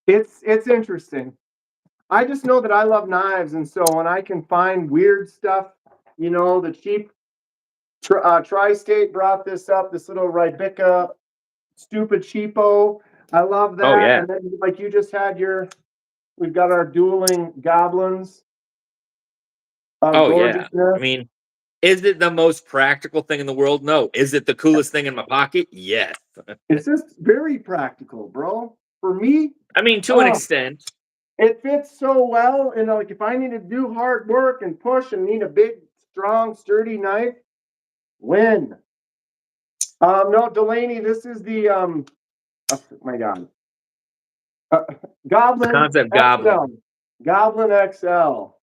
It's interesting. I just know that I love knives, and so when I can find weird stuff, the cheap Tri-State brought this up, this little Rybica stupid cheapo. I love that. Oh, yeah. And then like you just had we've got our dueling goblins. Oh, yeah. Gorgeousness. I mean, is it the most practical thing in the world? No. Is it the coolest thing in my pocket? Yes. It's just very practical, bro. For me, I mean, to an extent. it fits so well. Like if I need to do hard work and push and need a big, strong, sturdy knife, win. No, Delaney, this is the oh my God, Goblin Concept XL. goblin. Goblin XL.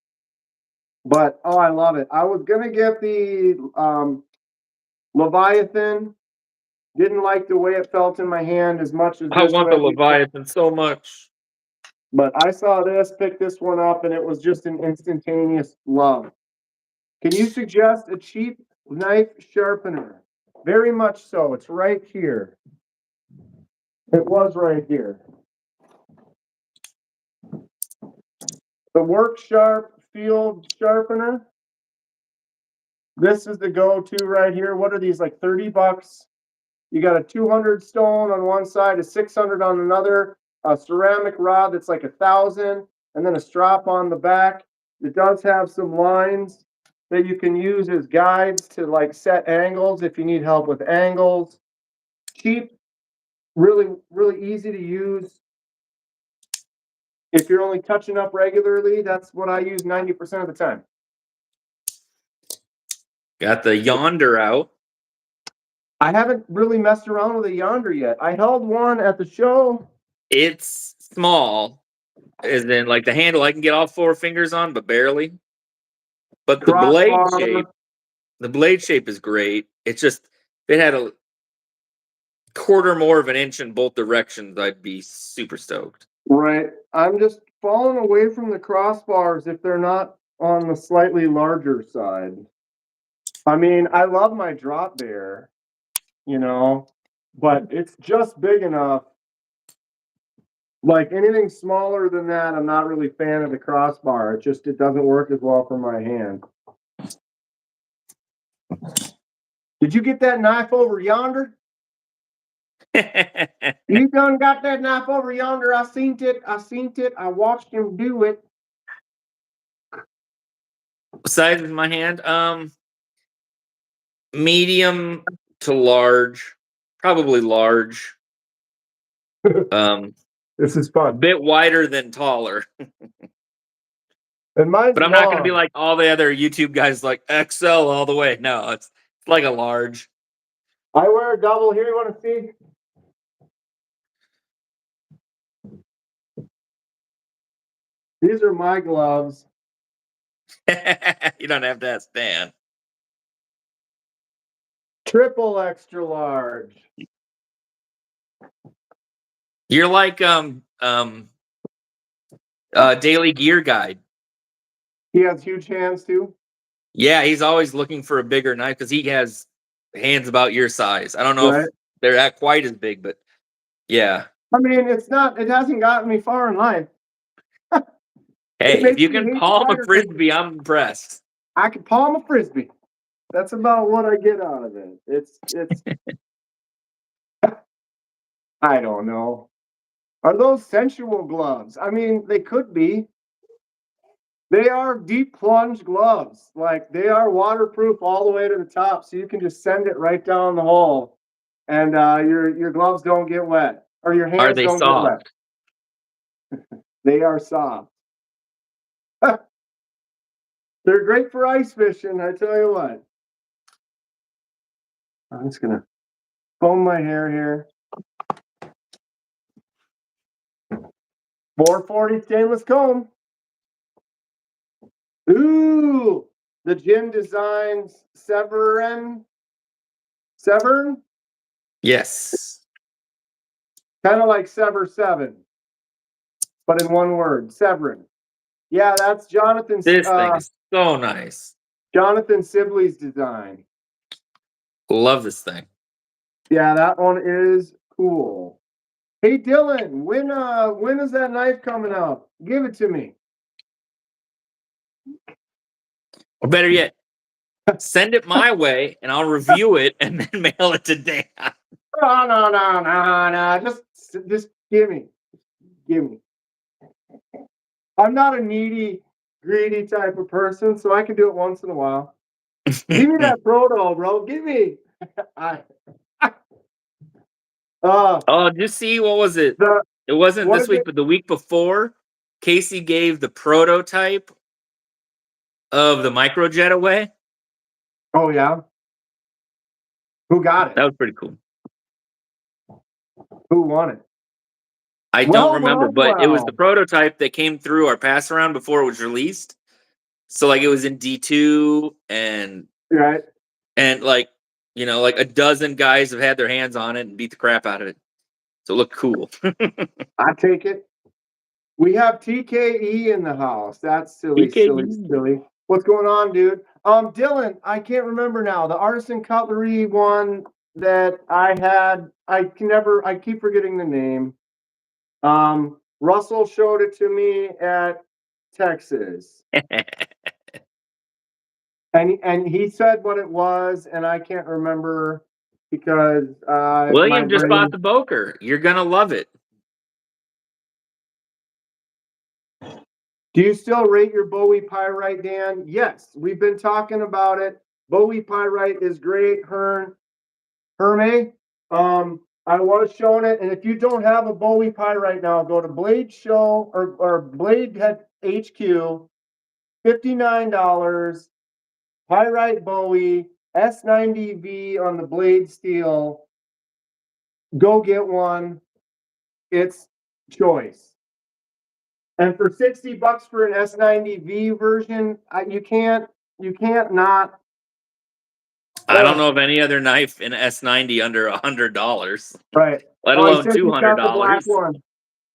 But I love it. I was gonna get the Leviathan. Didn't like the way it felt in my hand as much as I this want the way. Leviathan so much. But I saw this, picked this one up, and it was just an instantaneous love. Can you suggest a cheap knife sharpener? Very much so. It's right here. It was right here. The Work Sharp Field Sharpener. This is the go-to right here. What are these, like $30? You got a 200 stone on one side, a 600 on another, a ceramic rod that's like 1,000, and then a strap on the back. It does have some lines that you can use as guides to like set angles if you need help with angles. Cheap, really, really easy to use. If you're only touching up regularly, that's what I use 90% of the time. Got the Yonder out. I haven't really messed around with a Yonder yet. I held one at the show. It's small, as in like the handle I can get all 4 fingers on, but barely. But the blade shape is great. It's just if it had a quarter more of an inch in both directions, I'd be super stoked. Right. I'm just falling away from the crossbars if they're not on the slightly larger side. I mean, I love my drop bear, but it's just big enough. Like anything smaller than that, I'm not really a fan of the crossbar. It doesn't work as well for my hand. Did you get that knife over yonder? You done got that knife over yonder. I seen it. I watched him do it. Size of my hand, medium to large, probably large. This is fun. A bit wider than taller. And mine's but I'm not going to be like all the other YouTube guys, like XL all the way. No, it's like a large. I wear a double. Here, you want to see? These are my gloves. You don't have to ask Dan. Triple extra large. You're like Daily Gear Guide. He has huge hands too. Yeah, he's always looking for a bigger knife because he has hands about your size. I don't know Right. if they're not quite as big, but yeah. I mean, it hasn't gotten me far in life. Hey, if makes you me can hate palm a spider frisbee, I'm impressed. I can palm a frisbee. That's about what I get out of it. It's I don't know. Are those sensual gloves? I mean, they could be. They are deep plunge gloves. Like they are waterproof all the way to the top, so you can just send it right down the hole, and your gloves don't get wet or your Are hands they don't get wet. soft? They are soft. They're great for ice fishing. I tell you what. I'm just gonna comb my hair here. 440 stainless comb. Ooh, the Jim Designs Severn. Yes. Kind of like Sever 7, but in one word, Severin. Yeah, that's This thing is so nice. Jonathan Sibley's design. Love this thing. Yeah, that one is cool. Hey Dylan, when is that knife coming out? Give it to me. Or better yet, send it my way and I'll review it and then mail it to Dan. No. Just give me. Give me. I'm not a needy, greedy type of person, so I can do it once in a while. Give me that proto, bro. Give me. Oh, did you see what was it? It wasn't what this is week, it? but the week before, Casey gave the prototype of the microjet away. Oh yeah. Who got That it? was pretty cool. Who won it? I don't remember, but it was the Well. prototype that came through our pass around before it was released. So like it was in D2 Right. and like, you know, like a dozen guys have had their hands on it and beat the crap out of it. So it looked cool. I take it. We have TKE in the house. That's silly. TKE. What's going on, dude? Dylan, I can't remember now. The artisan cutlery one that I had, I keep forgetting the name. Russell showed it to me at Texas. And he said what it was, and I can't remember because my William just bought brain. the Boker. You're gonna love it. Do you still rate your Bowie Pyrite, Dan? Yes, we've been talking about it. Bowie Pyrite is great. Herme. I was showing it, and if you don't have a Bowie Pyrite now, go to Blade Show or Blade Head HQ, $59. Pyrite Bowie S90V on the blade steel. Go get one. It's choice. And for $60 for an S90V version, you can't not. I don't know of any other knife in S90 under $100, Right. let Oh, he alone says he's got the black $200. one.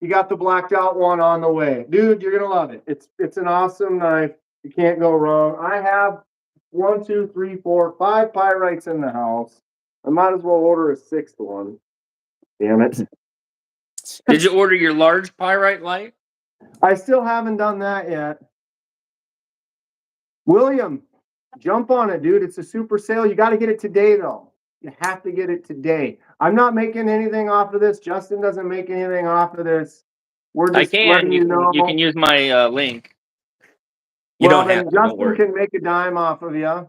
You got the blacked out one on the way. Dude, you're gonna love it. It's an awesome knife. You can't go wrong. I have 1, 2, 3, 4, 5 pyrites in the house. I might as well order a sixth one. Damn it. Did you order your large pyrite light? I still haven't done that yet. William, jump on it, dude. It's a super sale. You got to get it today, though. You have to get it today. I'm not making anything off of this. Justin doesn't make anything off of this. We're I just letting can. you know. You can use my link. You Well, don't then have to. Don't Justin worry. can make a dime off of you.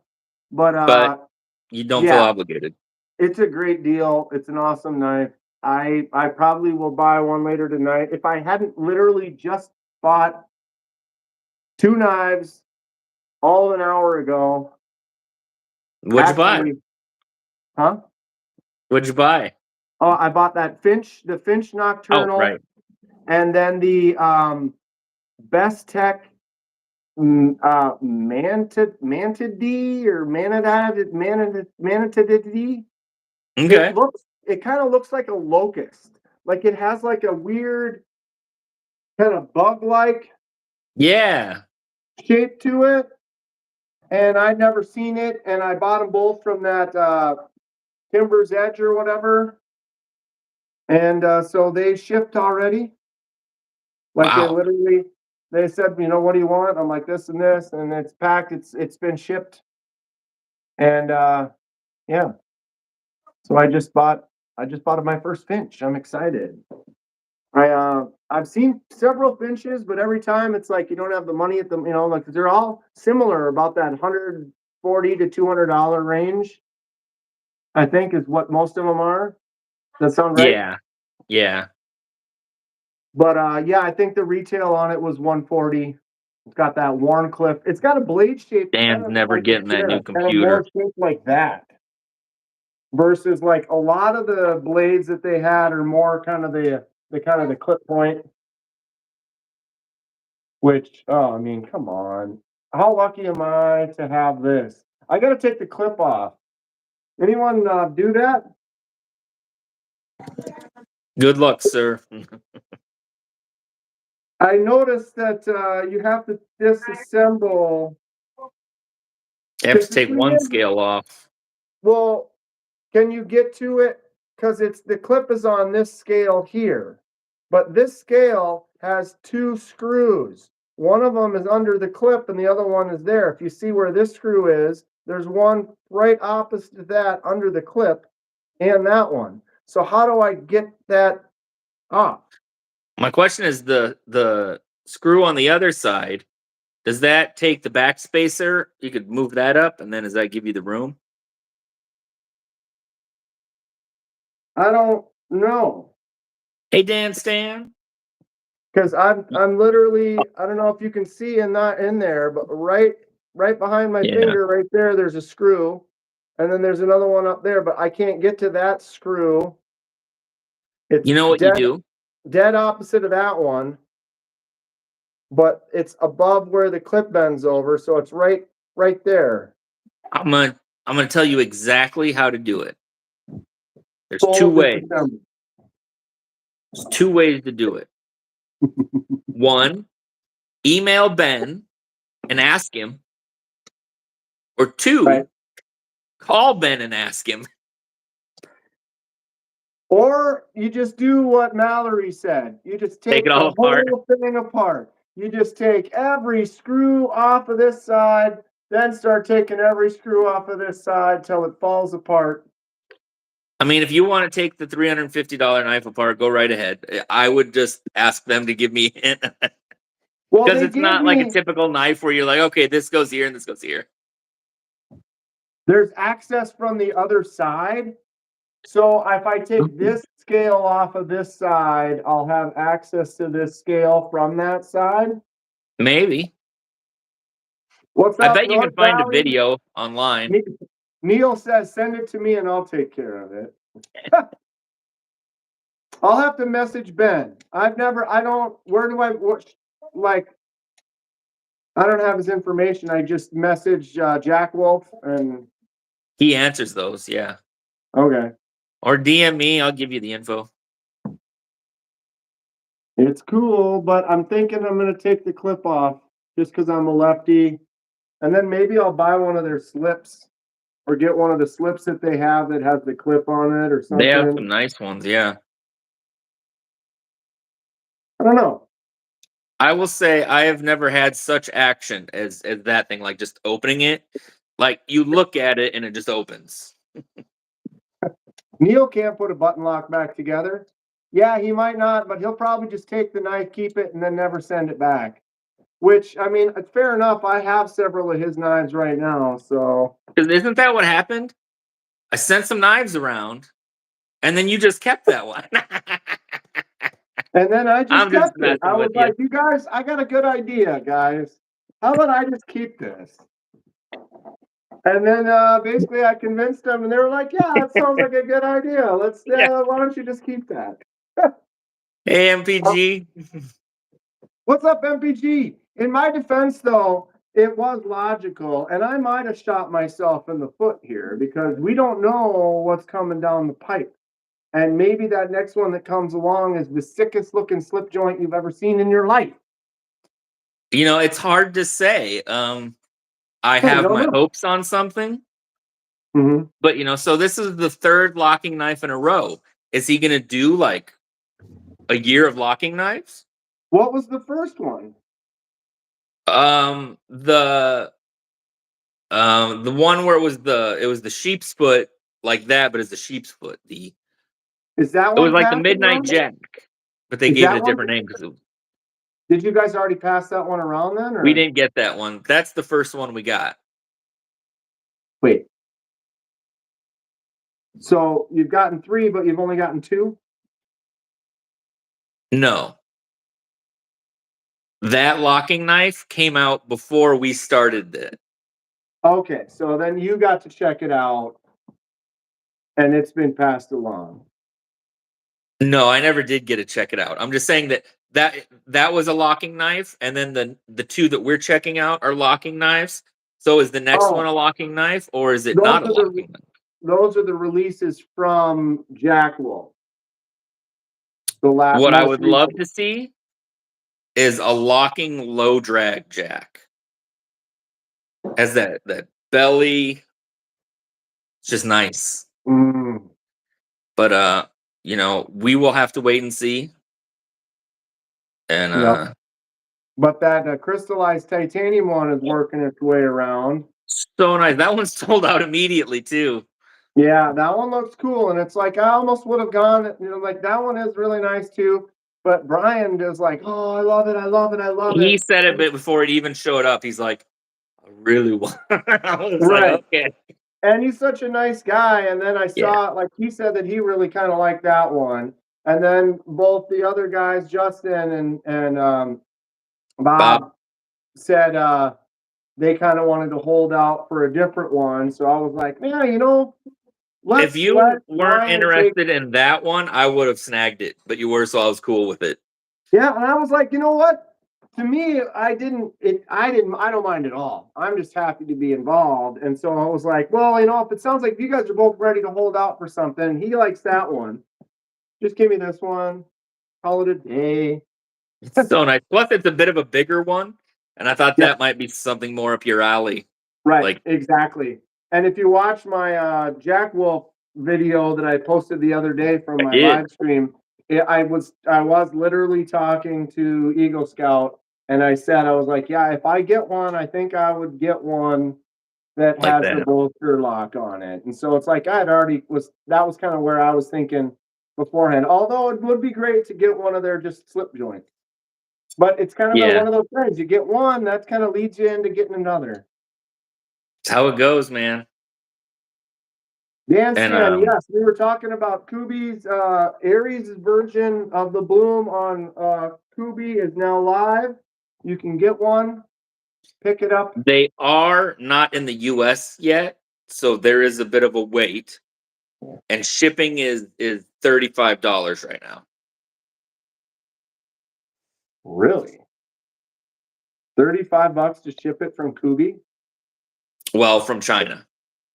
But you don't feel yeah, obligated. it's a great deal. It's an awesome knife. I probably will buy one later tonight. If I hadn't literally just bought 2 knives all of an hour ago. What'd you buy? Huh? What'd you buy? Oh, I bought the Finch Oh, Nocturnal, right. and then the Best Tech Mantid or Manatid. Okay. It kind of looks like a locust. Like it has like a weird kind of bug-like Yeah. shape to it. And I'd never seen it, and I bought them both from that Timber's Edge or whatever. And so they shipped already. Like Wow. they said, what do you want? I'm like, this and this, and it's packed. It's been shipped. And yeah. So I just bought my first finch. I'm excited. I've seen several finches, but every time it's like you don't have the money at the like they're all similar about that $140 to $200 range. I think is what most of them are. Does that sound right? Yeah. Yeah. But yeah, I think the retail on it was 140. It's got that Warncliffe. It's got a blade shape kind Dan's of never like a getting that new chair, kind of more computer. shaped like that. Versus like a lot of the blades that they had are more kind of the clip point. Which, oh, I mean, come on. How lucky am I to have this? I got to take the clip off. Anyone do that? Good luck, sir. I noticed that you have to disassemble. You have to 'Cause the take thing one is, scale off. well, can you get to it? Because the clip is on this scale here, but this scale has two screws. One of them is under the clip, and the other one is there. If you see where this screw is, there's one right opposite to that under the clip, and that one. So how do I get that off? My question is the screw on the other side. Does that take the back spacer? You could move that up, and then does that give you the room? I don't know. Hey, Dan Stan. Because I'm literally, I don't know if you can see and not in there, but right behind my Yeah. finger right there, there's a screw. And then there's another one up there, but I can't get to that screw. It's You know what you do? dead opposite of that one. But it's above where the clip bends over, so it's right there. I'm gonna tell you exactly how to do it. There's two Full ways. disassembly. There's two ways to do it. One, email Ben and ask him. Or two, Right. call Ben and ask him. Or you just do what Mallory said. You just Take take it the all apart. whole thing apart. You just take every screw off of this side, then start taking every screw off of this side till it falls apart. I mean, if you want to take the $350 knife apart, go right ahead. I would just ask them to give me a hint. Well, Because they it's gave not like a me, typical knife where you're like, okay, this goes here and this goes here. there's access from the other side. So if I take this scale off of this side, I'll have access to this scale from that side. Maybe. What's I up, bet you can North find a Valley? video online. Neil says, send it to me and I'll take care of it. I'll have to message Ben. I don't have his information. I just message Jack Wolf and He answers those, yeah. okay. Or DM me, I'll give you the info. It's cool, but I'm thinking I'm gonna take the clip off just because I'm a lefty. And then maybe I'll buy one of their slips or get one of the slips that they have that has the clip on it or They have something. some nice ones, yeah. I don't know. I will say I have never had such action as that thing, like just opening it. Like you look at it and it just opens. Neil can't put a button lock back together. Yeah, he might not, but he'll probably just take the knife, keep it, and then never send it back. Which, I mean, it's fair enough. I have several of his knives right now, so. Because isn't that what happened? I sent some knives around, and then you just kept that one. And then I just I'm just kept it. I messing was with you. like, you guys, I got a good idea, guys. How about I just keep this? And then basically I convinced them, and they were like, yeah, that sounds like a good idea. Yeah. Why don't you just keep that? Hey, MPG. What's up, MPG? In my defense, though, it was logical, and I might have shot myself in the foot here because we don't know what's coming down the pipe. And maybe that next one that comes along is the sickest looking slip joint you've ever seen in your life. It's hard to say. I You have don't my know. hopes on something, Mhm. but so this is the third locking knife in a row. Is he gonna do like a year of locking knives? What was the first one? The one where it was the sheep's foot like that, but it's the sheep's foot. Is that It was one like the passed Midnight around? Jack, but they Is gave it that a one? different name because Did you guys already pass that one around then, we or didn't get that one. That's the first one we got. wait? So you've gotten 3, but you've only gotten 2. No, that locking knife came out before we started it. Okay, so then you got to check it out, and it's been passed along. No, I never did get to check it out. I'm just saying that was a locking knife, and then the two that we're checking out are locking knives. So is the next one Oh, a locking knife, or is it those not a are the locking knife? those are the releases from Jack Wolf. What I Most would love recent. to see is a locking low drag jack. Has that belly. It's just nice. Mm, But we will have to wait and see. And yep. But that crystallized titanium one is working its way around. so nice. That one sold out immediately too. Yeah, that one looks cool, and it's like I almost would have gone. Like that one is really nice too. But Brian is like, "Oh, I love it! I love it! I love He it!" said it before it even showed up. He's like, I really want. I was like, Right. okay. And he's such a nice guy. And then I Yeah. saw, like, he said that he really kind of liked that one. And then both the other guys, Justin and Bob, Bob, said they kind of wanted to hold out for a different one. So I was like, yeah, if let's let you weren't Brian take. interested in that one, I would have snagged it. But you were, so I was cool with it. Yeah, and I was like, you know what? To me, I don't mind at all. I'm just happy to be involved. And so I was like, well, if it sounds like you guys are both ready to hold out for something, he likes that one. Just give me this one. Call it a day. It's so nice. Plus, it's a bit of a bigger one, and I thought Yeah, that might be something more up your alley. right, Like exactly. And if you watch my Jack Wolf video that I posted the other day from I my did. live stream, I was literally talking to Eagle Scout, and I was like, yeah, if I get one, I think I would get one that Like has the that. bolster lock on it. And so it's like that was kind of where I was thinking beforehand. Although it would be great to get one of their just slip joints. But it's kind of Yeah. one of those things. You get one, that kind of leads you into getting another. It's how it goes, man. Dan And Stan, yes, we were talking about Kubi's Aries version of the Bloom on Kubi is now live. You can get one, pick it up. they are not in the US yet, so there is a bit of a wait. And shipping is $35 right now. Really? $35 to ship it from Kubi? Well, from China.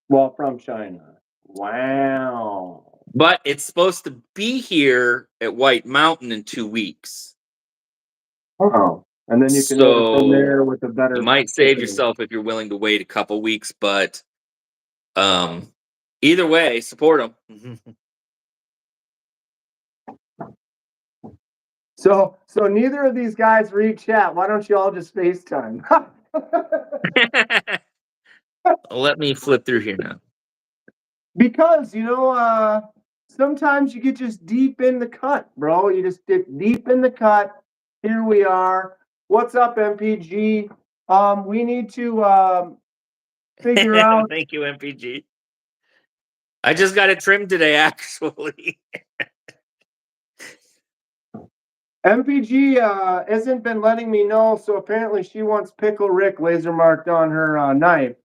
Well, from China. Wow. But it's supposed to be here at White Mountain in 2 weeks. Oh. And then you can order from So there with a you better might save shipping. yourself if you're willing to wait a couple weeks, but um either way, support them. So neither of these guys read chat. Why don't you all just FaceTime? Let me flip through here now. Because sometimes you get just deep in the cut, bro. You just get deep in the cut. Here we are. What's up, MPG? We need to figure out. Thank you, MPG. I just got it trimmed today, actually. MPG hasn't been letting me know, so apparently she wants Pickle Rick laser marked on her knife.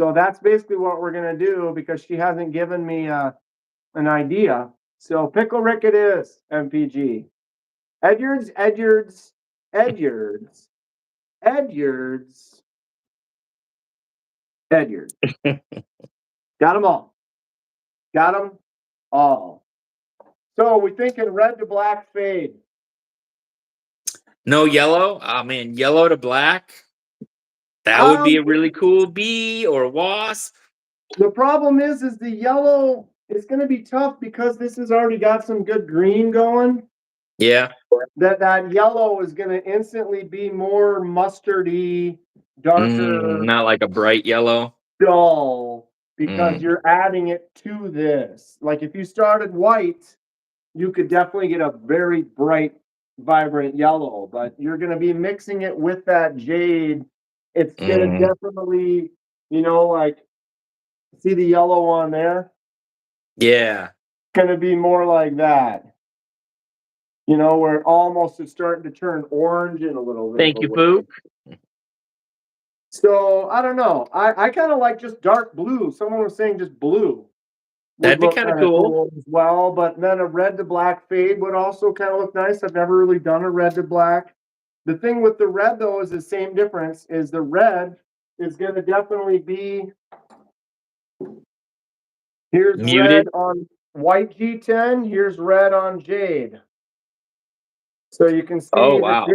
So that's basically what we're gonna do because she hasn't given me an idea. So Pickle Rick it is, MPG. Edwards, Edwards, Edwards, Edwards, Edwards. Got them all. Got them all. So we thinking red to black fade. No yellow? Oh man, yellow to black? That would be a really cool bee or wasp. The problem is the yellow is going to be tough because this has already got some good green going. Yeah. That yellow is going to instantly be more mustardy, darker, Not like a bright yellow. dull, because Mm, you're adding it to this. Like if you started white, you could definitely get a very bright, vibrant yellow, but you're going to be mixing it with that jade. It's going to mm, definitely, like, see the yellow on there? yeah. Going to be more like that. Where it almost is starting to turn orange in a little bit of Thank a you, way. Pook. So I don't know. I kind of like just dark blue. Someone was saying just blue would That'd be look kind of kind of cool. cool as well. But then a red to black fade would also kind of look nice. I've never really done a red to black. The thing with the red though is the same difference. Is the red is going to definitely be here's red Muted. on white G10. Here's red on jade. So you can Oh see wow.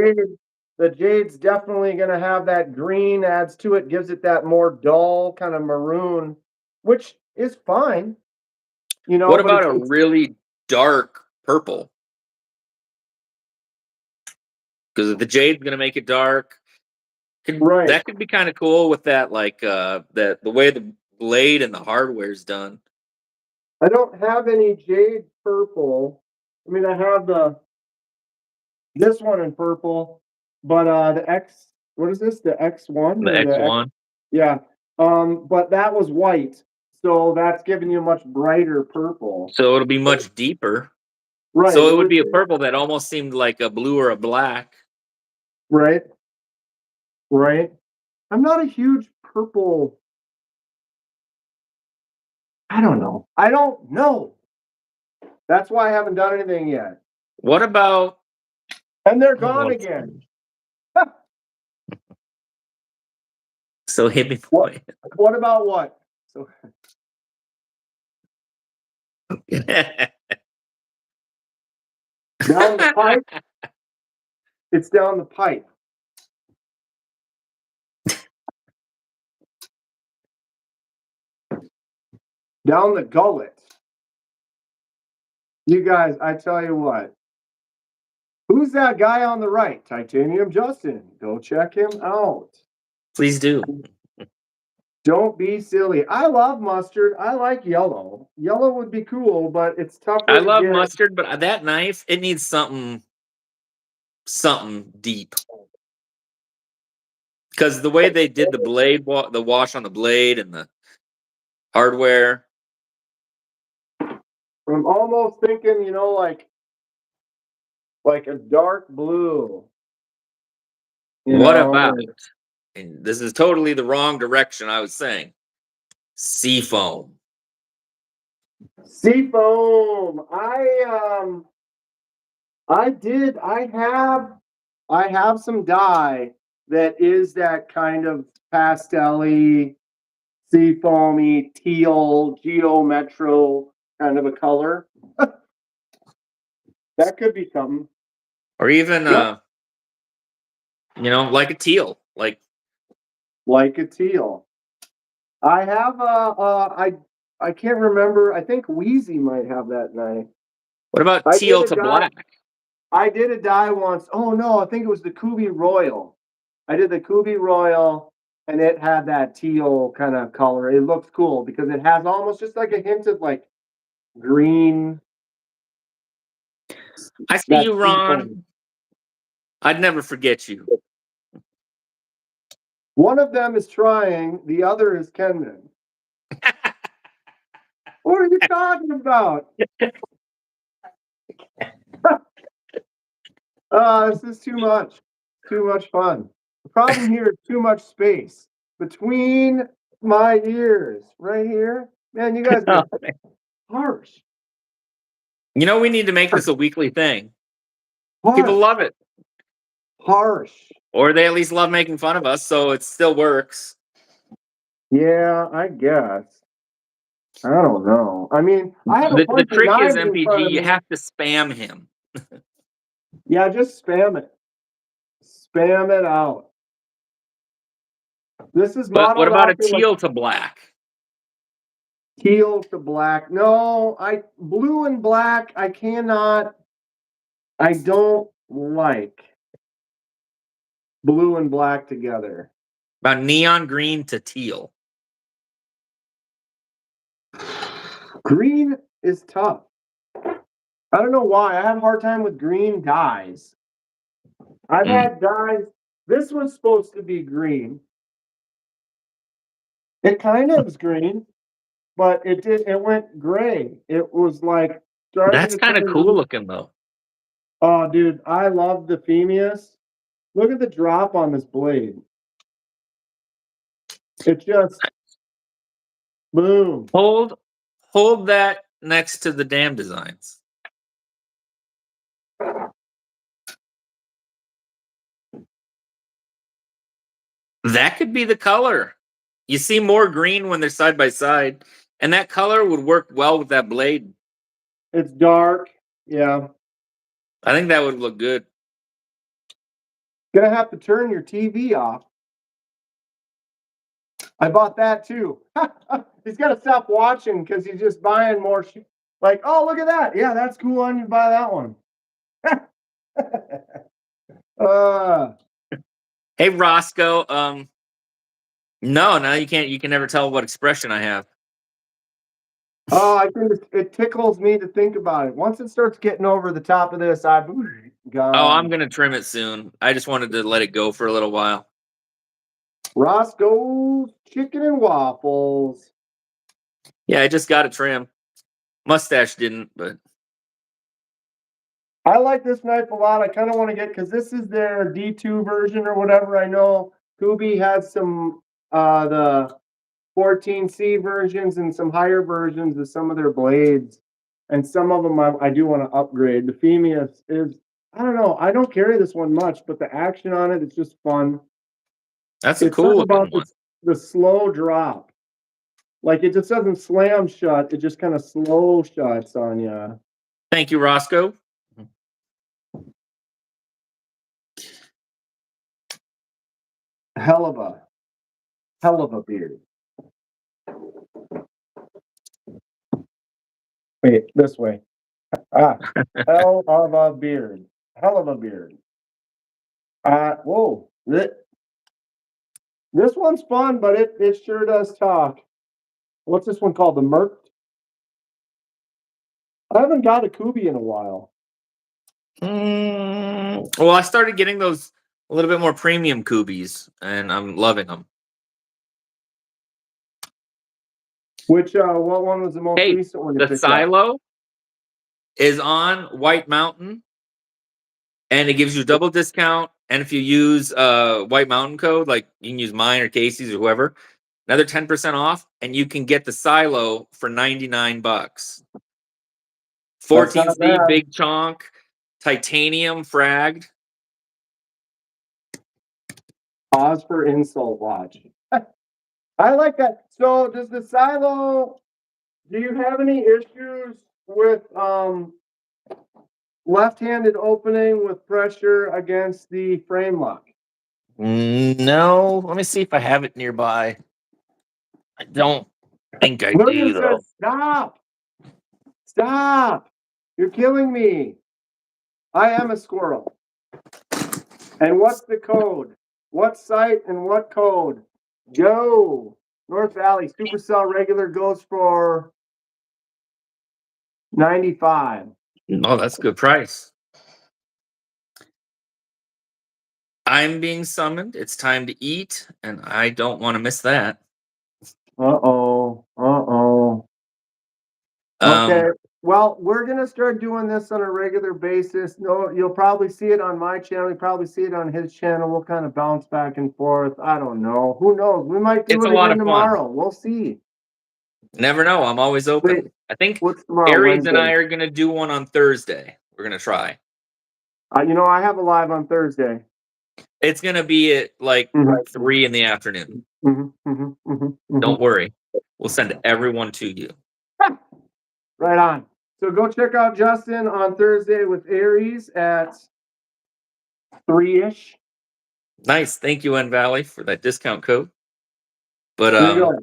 the jade's definitely going to have that green adds to it, gives it that more dull kind of maroon, which is fine, What but about a it's really dark purple? Because the jade's gonna make it dark. right. That could be kind of cool with that, like that the way the blade and the hardware's done. I don't have any jade purple. I mean, I have this one in purple, but the X, what is this? The X1 The or X the X? one. Yeah. But that was white, so that's giving you a much brighter purple. So it'll be much deeper. Right. So It it would would be a be purple that almost seemed like a blue or a black. right. Right. I'm not a huge purple. I don't know. I don't know. That's why I haven't done anything yet. What about And they're oh, gone again. so hit me What? point. What about what? So down the pipe. It's down the pipe. Down the gullet. You guys, I tell you what. Who's that guy on the right? Titanium Justin. Go check him out. Please do. Don't be silly. I love mustard. I like yellow. Yellow would be cool, but it's I tougher to love get. mustard, but that knife, it needs something deep. Because the way they did the blade, the wash on the blade and the hardware. I'm almost thinking, like a dark blue. What about? Like And this is totally the wrong direction. I was saying seafoam. seafoam. I have some dye that is that kind of pastel-y, seafoamy, teal, geometro kind of a color. That could be something. Or even Yep. like a teal. Like a teal. I have I can't remember. I think Wheezy might have that knife. What about I did teal a to dye. black? I did a dye once. Oh no, I think it was the Kubi Royal. I did the Kubi Royal, and it had that teal kind of color. It looks cool because it has almost just like a hint of like green. I see That you, seafoam. Ron. I'd never forget you. One of them is trying. The other is Kenman. What are you talking about? This is too much. Too much fun. The problem here is too much space between my ears. Right here. Man, you guys get harsh. We need to make this a weekly thing. People Harsh. love it. Harsh. Or they at least love making fun of us, so it still works. Yeah, I guess. I don't know. I mean, I have a The bunch of trick is knives in front MPG. of You me. have to spam him. Yeah, just spam it. Spam it out. This is But what modeled about a after like teal to black? teal to black. No, blue and black. I cannot. I don't like blue and black together. About neon green to teal. Green is tough. I don't know why. I have a hard time with green dyes. I've had dyes. This was supposed to be green. It kind of is green, but it went gray. It was like starting That's to kind of turn cool green. looking though. Oh, dude, I love the Phemius. Look at the drop on this blade. It just boom. Hold that next to the dam designs. That could be the color. You see more green when they're side by side, and that color would work well with that blade. It's dark. Yeah. I think that would look good. Gonna have to turn your TV off. I bought that too. He's got to stop watching because he's just buying more. Like, oh, look at that. Yeah, that's cool. I need to buy that one. Hey Roscoe, no, you can't. You can never tell what expression I have. Oh, I think it tickles me to think about it. Once it starts getting over the top of this, I've gone. Oh, I'm gonna trim it soon. I just wanted to let it go for a little while. Roscoe's Chicken and Waffles. Yeah, I just got a trim. Mustache didn't, but I like this knife a lot. I kind of want to get because this is their D2 version or whatever. I know Kubi has some the 14C versions and some higher versions of some of their blades, and some of them I do want to upgrade. The Phemius is I don't know. I don't carry this one much, but the action on it is just fun. that's a It's cool something looking about one. the slow drop. Like it just doesn't slam shut. It just kind of slow shuts on you. Thank you, Roscoe. Hell of a beard. Wait, this way. Hell of a beard. Hell of a beard. Whoa. This one's fun, but it sure does talk. What's this one called? The Merc? I haven't got a Kubi in a while. Well, I started getting those a little bit more premium Kubis, and I'm loving them. Which what one was the most Hey, recent one you the picked up? Silo is on White Mountain, and it gives you double discount. And if you use White Mountain code, like you can use mine or Casey's or whoever, another 10% off, and you can get the Silo for $99. That's not 14C bad. big chonk, titanium fragged. Pause for insult watch. I like that. So does the Silo, do you have any issues with left-handed opening with pressure against the frame lock? No, let me see if I have it nearby. I don't think I William do though. says, stop. Stop. You're killing me. I am a squirrel. And what's the code? What site and what code? Go. North Valley Supercell regular goes for 95. Oh, that's a good price. I'm being summoned. It's time to eat, and I don't want to miss that. Uh-oh. Uh-oh. Okay. Well, we're going to start doing this on a regular basis. No, you'll probably see it on my channel. You'll probably see it on his channel. We'll kind of bounce back and forth. I don't know. Who knows? We might do It's it a lot again of fun. tomorrow. We'll see. Never know. I'm always open. Wait, I think what's tomorrow? Aries and I Wednesday. are going to do one on Thursday. We're going to try. I have a live on Thursday. It's going to be at like 3 in the afternoon. Don't worry. We'll send everyone to you. Right on. So go check out Justin on Thursday with Aries at 3-ish. Nice. Thank you, N Valley, for that discount code. But There you go.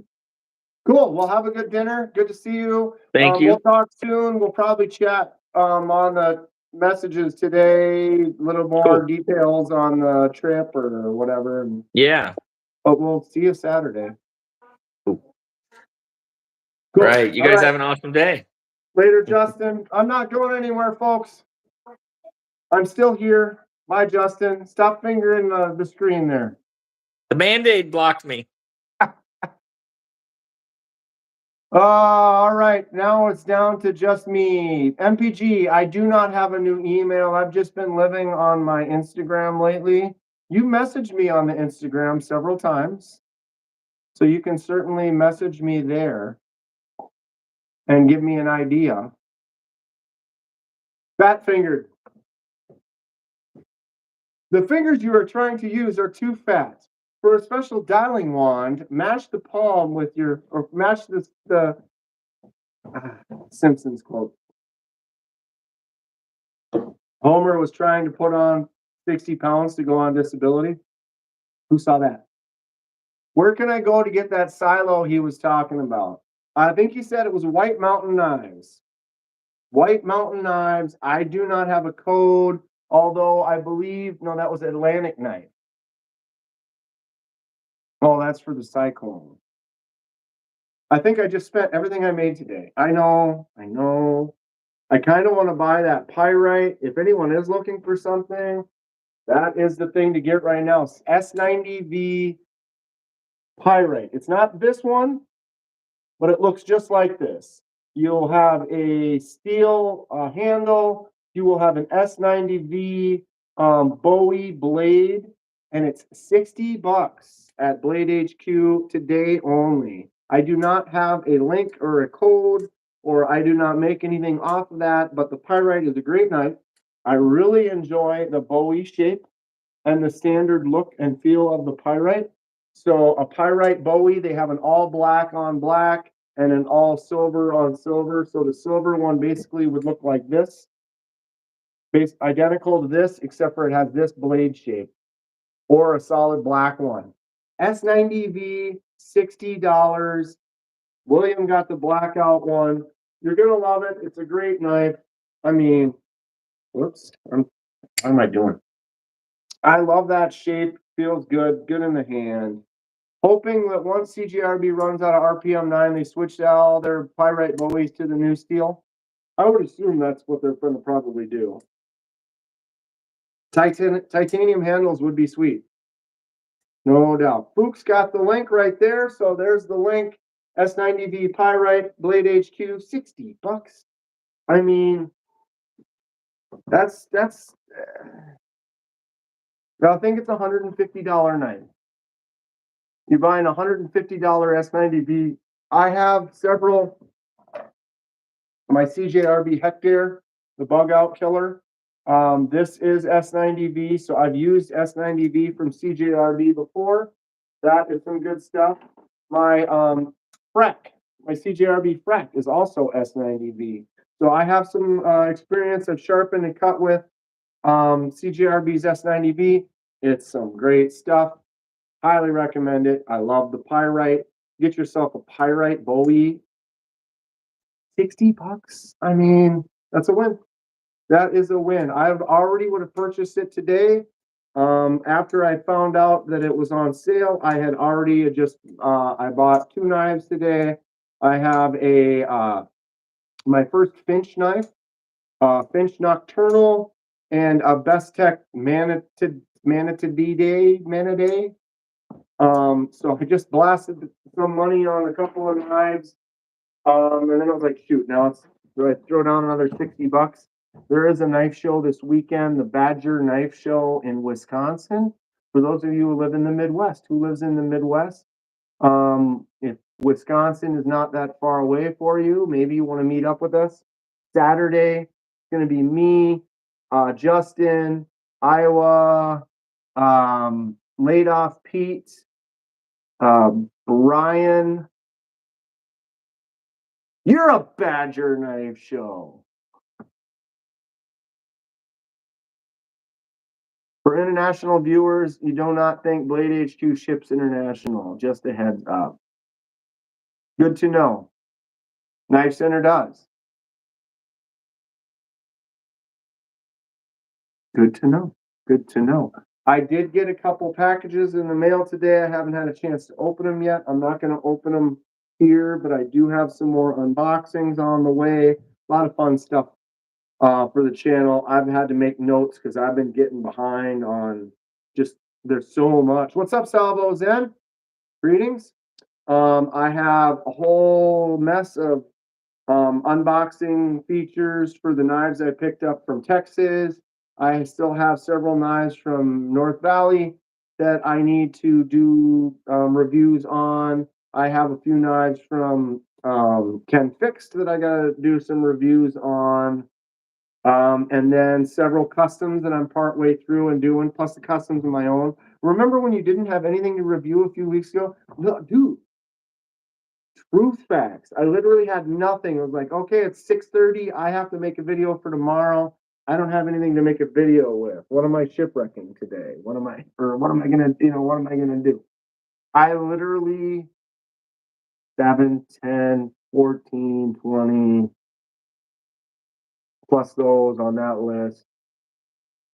Cool. Well, have a good dinner. Good to see you. thank We'll you. talk soon. We'll probably chat on the messages today, a little more Cool. details on the trip or whatever. Yeah. But we'll see you Saturday. Cool. Cool. Right. You All guys right. have an awesome day. Later, Justin. I'm not going anywhere, folks. I'm still here. Bye, Justin. Stop fingering the screen there. The Band-Aid blocked me. All right, now it's down to just me. MPG, I do not have a new email. I've just been living on my Instagram lately. You messaged me on the Instagram several times, so you can certainly message me there and give me an idea. Fat fingered. The fingers you are trying to use are too fat. For a special dialing wand, mash the palm with your, or mash the Simpsons quote. Homer was trying to put on 60 pounds to go on disability. Who saw that? Where can I go to get that silo he was talking about? I think he said it was White Mountain Knives. White Mountain Knives. I do not have a code, although I believe, no, that was Atlantic Knife. Oh, that's for the Cyclone. I think I just spent everything I made today. I know. I kind of want to buy that Pyrite. If anyone is looking for something, that is the thing to get right now. S90V Pyrite. It's not this one, but it looks just like this. You'll have a steel handle. You will have an S90V Bowie blade, and it's $60 at Blade HQ today only. I do not have a link or a code, or I do not make anything off of that, but the Pyrite is a great knife. I really enjoy the Bowie shape and the standard look and feel of the Pyrite. So a Pyrite Bowie, they have an all black on black and an all silver on silver. So the silver one basically would look like this, identical to this, except for it has this blade shape, or a solid black one. S90V, $60. William got the blackout one. You're gonna love it. It's a great knife. I mean, whoops, what am I doing? I love that shape. Feels good. Good in the hand. Hoping that once CGRB runs out of RPM 9, they switch all their Pyrite Bowies to the new steel. I would assume that's what they're going to probably do. Titanium handles would be sweet. No doubt. Fuchs got the link right there. So there's the link. S90V Pyrite Blade HQ, $60. I mean, that's I think it's a $150 knife. You're buying a $150 S90V. I have several. My CJRB Hector, the bug out killer. This is S90V, so I've used S90V from CJRB before. That is some good stuff. My Freck, my CJRB Freck is also S90V. So I have some experience of sharpen and cut with CJRB's S90V. It's some great stuff. Highly recommend it. I love the Pyrite. Get yourself a Pyrite Bowie. $60. I mean, that's a win. That is a win. I already would have purchased it today. After I found out that it was on sale, I had already I bought 2 knives today. I have my first Finch knife, Finch Nocturnal, and a Best Tech Maniday. So I just blasted some money on a couple of knives. And then I was like, shoot, do I throw down another $60? There is a knife show this weekend, the Badger Knife Show in Wisconsin. For those of you who live in the Midwest, who lives in the Midwest? If Wisconsin is not that far away for you, maybe you want to meet up with us. Saturday, it's going to be me, Justin, Iowa, laid off Pete, Brian, You're a Badger Knife Show. For international viewers, you do not think Blade HQ ships international. Just a heads up. Good to know. Knife Center does. Good to know. Good to know. I did get a couple packages in the mail today. I haven't had a chance to open them yet. I'm not going to open them here, but I do have some more unboxings on the way. A lot of fun stuff for the channel. I've had to make notes because I've been getting behind on just there's so much. What's up, Salvo Zen? Greetings. I have a whole mess of unboxing features for the knives I picked up from Texas. I still have several knives from North Valley that I need to do reviews on. I have a few knives from Ken Fixed that I got to do some reviews on. And then several customs that I'm partway through and doing, plus the customs of my own. Remember when you didn't have anything to review a few weeks ago? Look, dude, truth facts. I literally had nothing. I was like, okay, it's 6:30. I have to make a video for tomorrow. I don't have anything to make a video with. What am I shipwrecking today? What am I gonna do? I literally 7, 10, 14, 20 plus those on that list.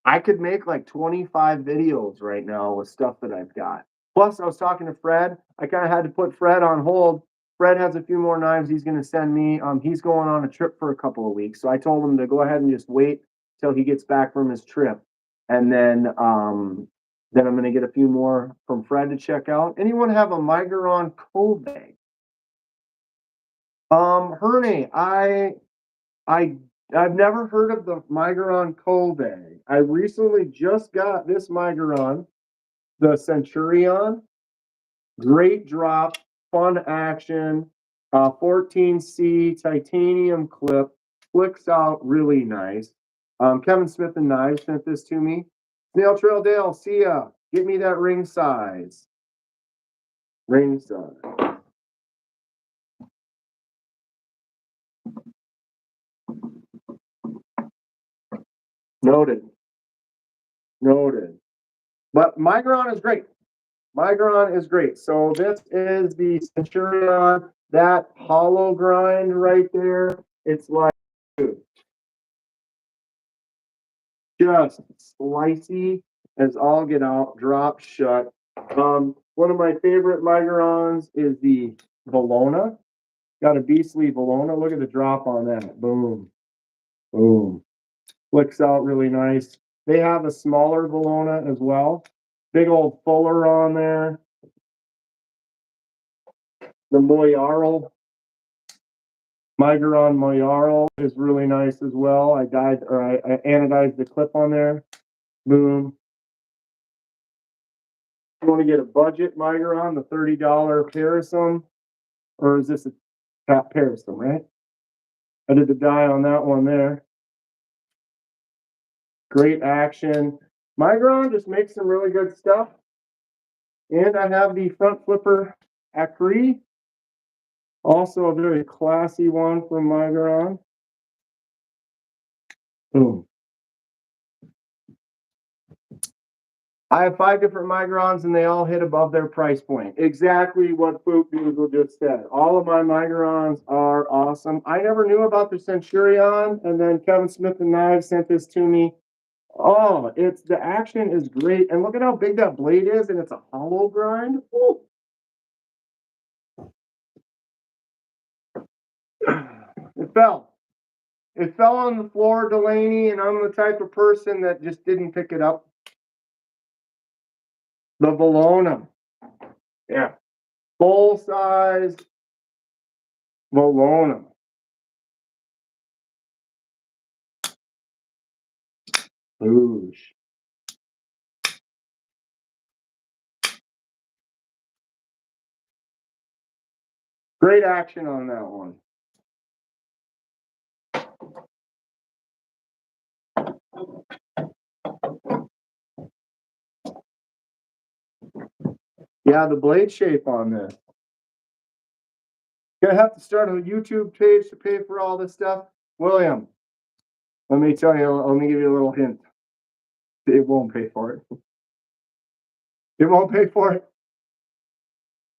I could make like 25 videos right now with stuff that I've got. Plus, I was talking to Fred. I kind of had to put Fred on hold. Fred has a few more knives he's going to send me. He's going on a trip for a couple of weeks. So I told him to go ahead and just wait till he gets back from his trip. And then I'm going to get a few more from Fred to check out. Anyone have a Migron cold bag? Herne, I've never heard of the Migron cold bag. I recently just got this Migron, the Centurion. Great drop, fun action, 14C titanium clip, flicks out really nice. Kevin Smith and Knives sent this to me. Snail Trail Dale, see ya. Get me that ring size. Ring size. Noted. Noted. But Migron is great. Migron is great. So this is the Centurion, that hollow grind right there. It's like, dude, just slicey as all get out, drop shut. One of my favorite Migrons is the Valona. Got a beastly Valona. Look at the drop on that. Boom. Boom. Flicks out really nice. They have a smaller Valona as well. Big old Fuller on there. The Moyarl. Migron Moyarl is really nice as well. I anodized the clip on there. Boom. You want to get a budget Migron, the $30 Parasum, or is this a top Parasum, right? I did the die on that one there. Great action. Migron just makes some really good stuff. And I have the front flipper Acri, also a very classy one from Migron. Boom. I have 5 different Migrons and they all hit above their price point. Exactly what Food Doodle just said. All of my Migrons are awesome. I never knew about the Centurion, and then Kevin Smith and Knives sent this to me. Oh, the action is great. And look at how big that blade is, and it's a hollow grind. Ooh. It fell. It fell on the floor, Delaney, and I'm the type of person that just didn't pick it up. The Valona. Yeah. Full size Valona. Ooh. Great action on that one. Yeah, the blade shape on this. Gonna have to start a YouTube page to pay for all this stuff. William, let me tell you, let me give you a little hint. It won't pay for it. It won't pay for it.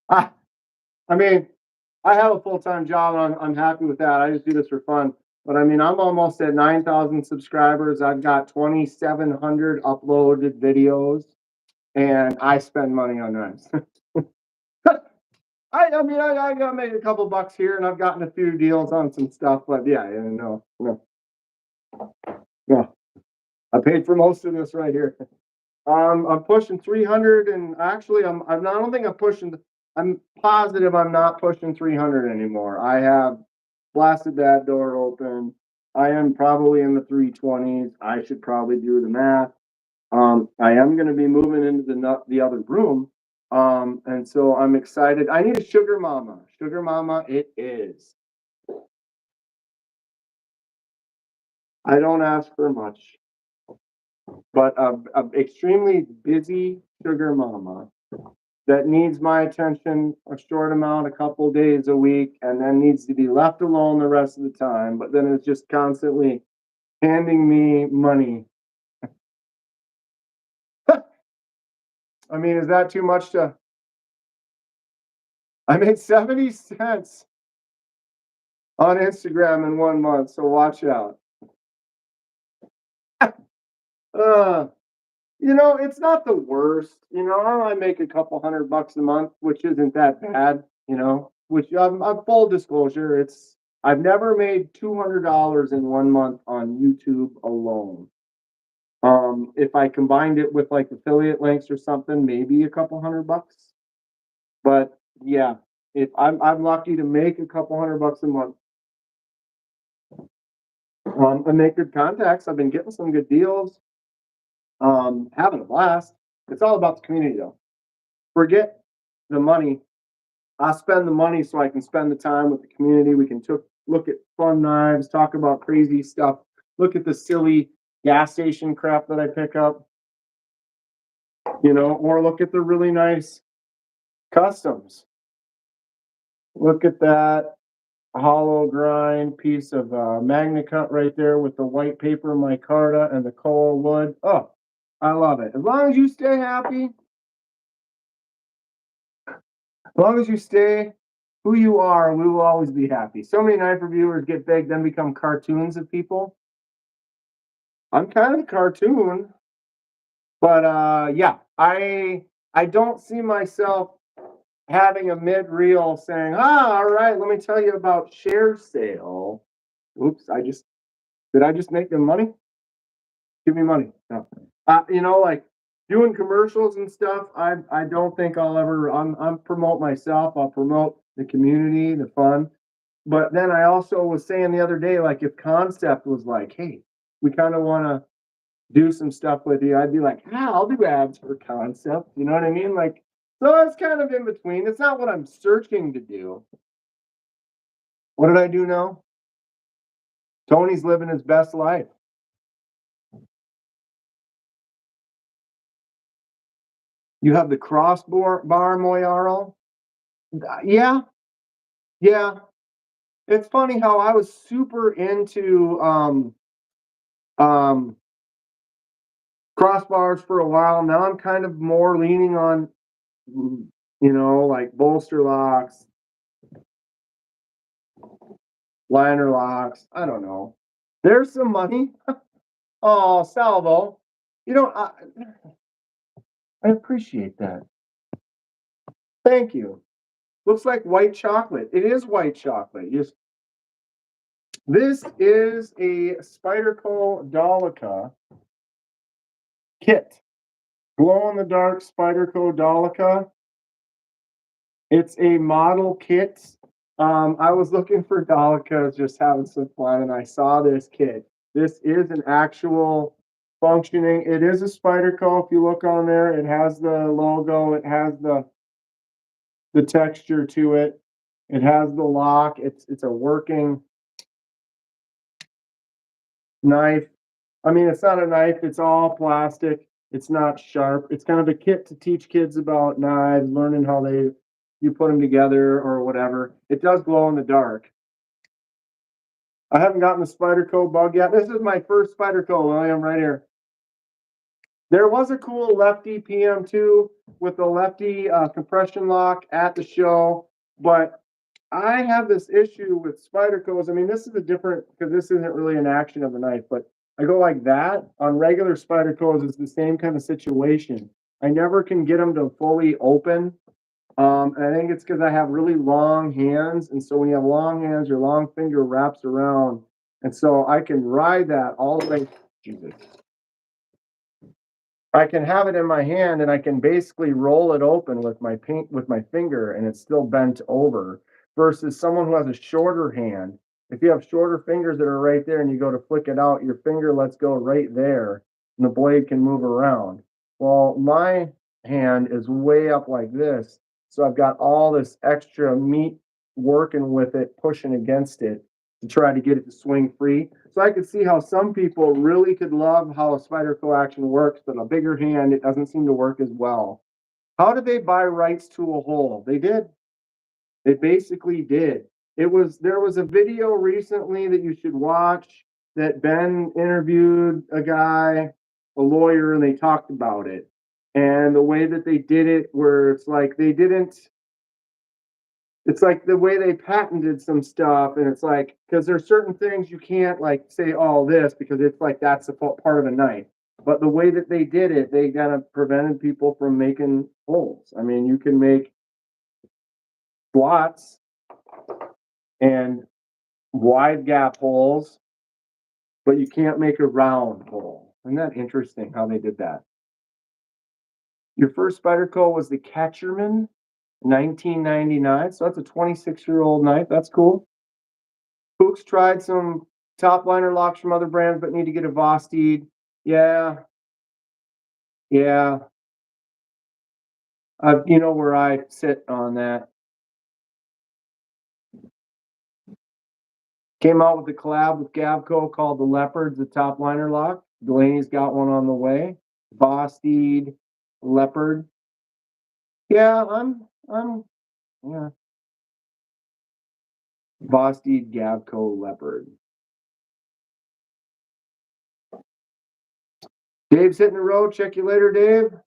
I mean, I have a full-time job and I'm happy with that. I just do this for fun. But I mean, I'm almost at 9,000 subscribers. I've got 2,700 uploaded videos and I spend money on knives. I mean, I got made a couple bucks here and I've gotten a few deals on some stuff, but yeah, no. I paid for most of this right here. I'm pushing 300 and actually I don't think I'm positive I'm not pushing 300 anymore. I have blasted that door open. I am probably in the 320s. I should probably do the math. I am going to be moving into the other room. And so I'm excited. I need a sugar mama. Sugar mama it is. I don't ask for much, but a extremely busy sugar mama that needs my attention a short amount, a couple days a week, and then needs to be left alone the rest of the time, but then is just constantly handing me money. I mean, is that too much to? I made 70 cents on Instagram in 1 month, so watch out. It's not the worst. I make a couple $100 a month, which isn't that bad. Which I'm full disclosure, I've never made $200 in 1 month on YouTube alone. If I combined it with like affiliate links or something, maybe a couple $100. But yeah, if I'm lucky to make a couple $100 a month. I make good contacts. I've been getting some good deals. Having a blast. It's all about the community though. Forget the money. I spend the money so I can spend the time with the community. We can look at fun knives, talk about crazy stuff, look at the silly gas station crap that I pick up, or look at the really nice customs. Look at that hollow grind piece of Magna Cut right there with the white paper micarta and the coal wood. Oh, I love it. As long as you stay happy, as long as you stay who you are, we will always be happy. So many knife reviewers get big, then become cartoons of people. I'm kind of a cartoon, but yeah, I don't see myself having a mid reel saying, all right, let me tell you about share sale. Oops, did I just make them money? Give me money. No. Like doing commercials and stuff. I don't think I'll ever. I'm promote myself. I'll promote the community, the fun. But then I also was saying the other day, like if Concept was like, hey, we kind of want to do some stuff with you, I'd be like, I'll do ads for Concept. You know what I mean? Like, so it's kind of in between. It's not what I'm searching to do. What did I do now? Tony's living his best life. You have the crossbar Moyaro. Yeah. It's funny how I was super into crossbars for a while. Now I'm kind of more leaning on, like bolster locks, liner locks. I don't know. There's some money. Oh, Salvo. I appreciate that. Thank you. Looks like white chocolate. It is white chocolate. This is a Spyderco Dolica kit. Glow in the dark Spyderco Dolica. It's a model kit. I was looking for Dolicas, just having some fun, and I saw this kit. This is an actual functioning. It is a Spyderco. If you look on there, it has the logo. It has the texture to it. It has the lock. It's a working knife. I mean, it's not a knife. It's all plastic. It's not sharp. It's kind of a kit to teach kids about knives, learning how they you put them together or whatever. It does glow in the dark. I haven't gotten the Spyderco bug yet. This is my first Spyderco, William, right here. There was a cool lefty PM2 with the lefty compression lock at the show, but I have this issue with Spydercos. I mean, this is a different, because this isn't really an action of the knife, but I go like that. On regular Spydercos, it's the same kind of situation. I never can get them to fully open. And I think it's because I have really long hands. And so when you have long hands, your long finger wraps around. And so I can ride that all the way. Jesus. I can have it in my hand and I can basically roll it open with my finger and it's still bent over versus someone who has a shorter hand. If you have shorter fingers that are right there and you go to flick it out, your finger lets go right there and the blade can move around. Well, my hand is way up like this. So I've got all this extra meat working with it, pushing against it to try to get it to swing free. So I could see how some people really could love how a Spyderco action works, but a bigger hand, it doesn't seem to work as well. How did they buy rights to a hole? They did. They basically did. There was a video recently that you should watch that Ben interviewed a guy, a lawyer, and they talked about it. And the way that they did it, where it's like they didn't, it's like the way they patented some stuff, and it's like, because there's certain things you can't like say all this because it's like that's a part of a knife. But the way that they did it, they kind of prevented people from making holes. I mean, you can make slots and wide gap holes, but you can't make a round hole. Isn't that interesting how they did that? Your first Spyderco was the Kenman, 1999. So that's a 26-year-old knife. That's cool. Fuchs tried some top liner locks from other brands, but need to get a Vosteed. Yeah. Yeah. You know where I sit on that. Came out with a collab with Gavco called the Leopard, the top liner lock. Delaney's got one on the way. Vosteed, Leopard. Yeah, yeah. Vosteed, Gavco, Leopard. Dave's hitting the road. Check you later, Dave.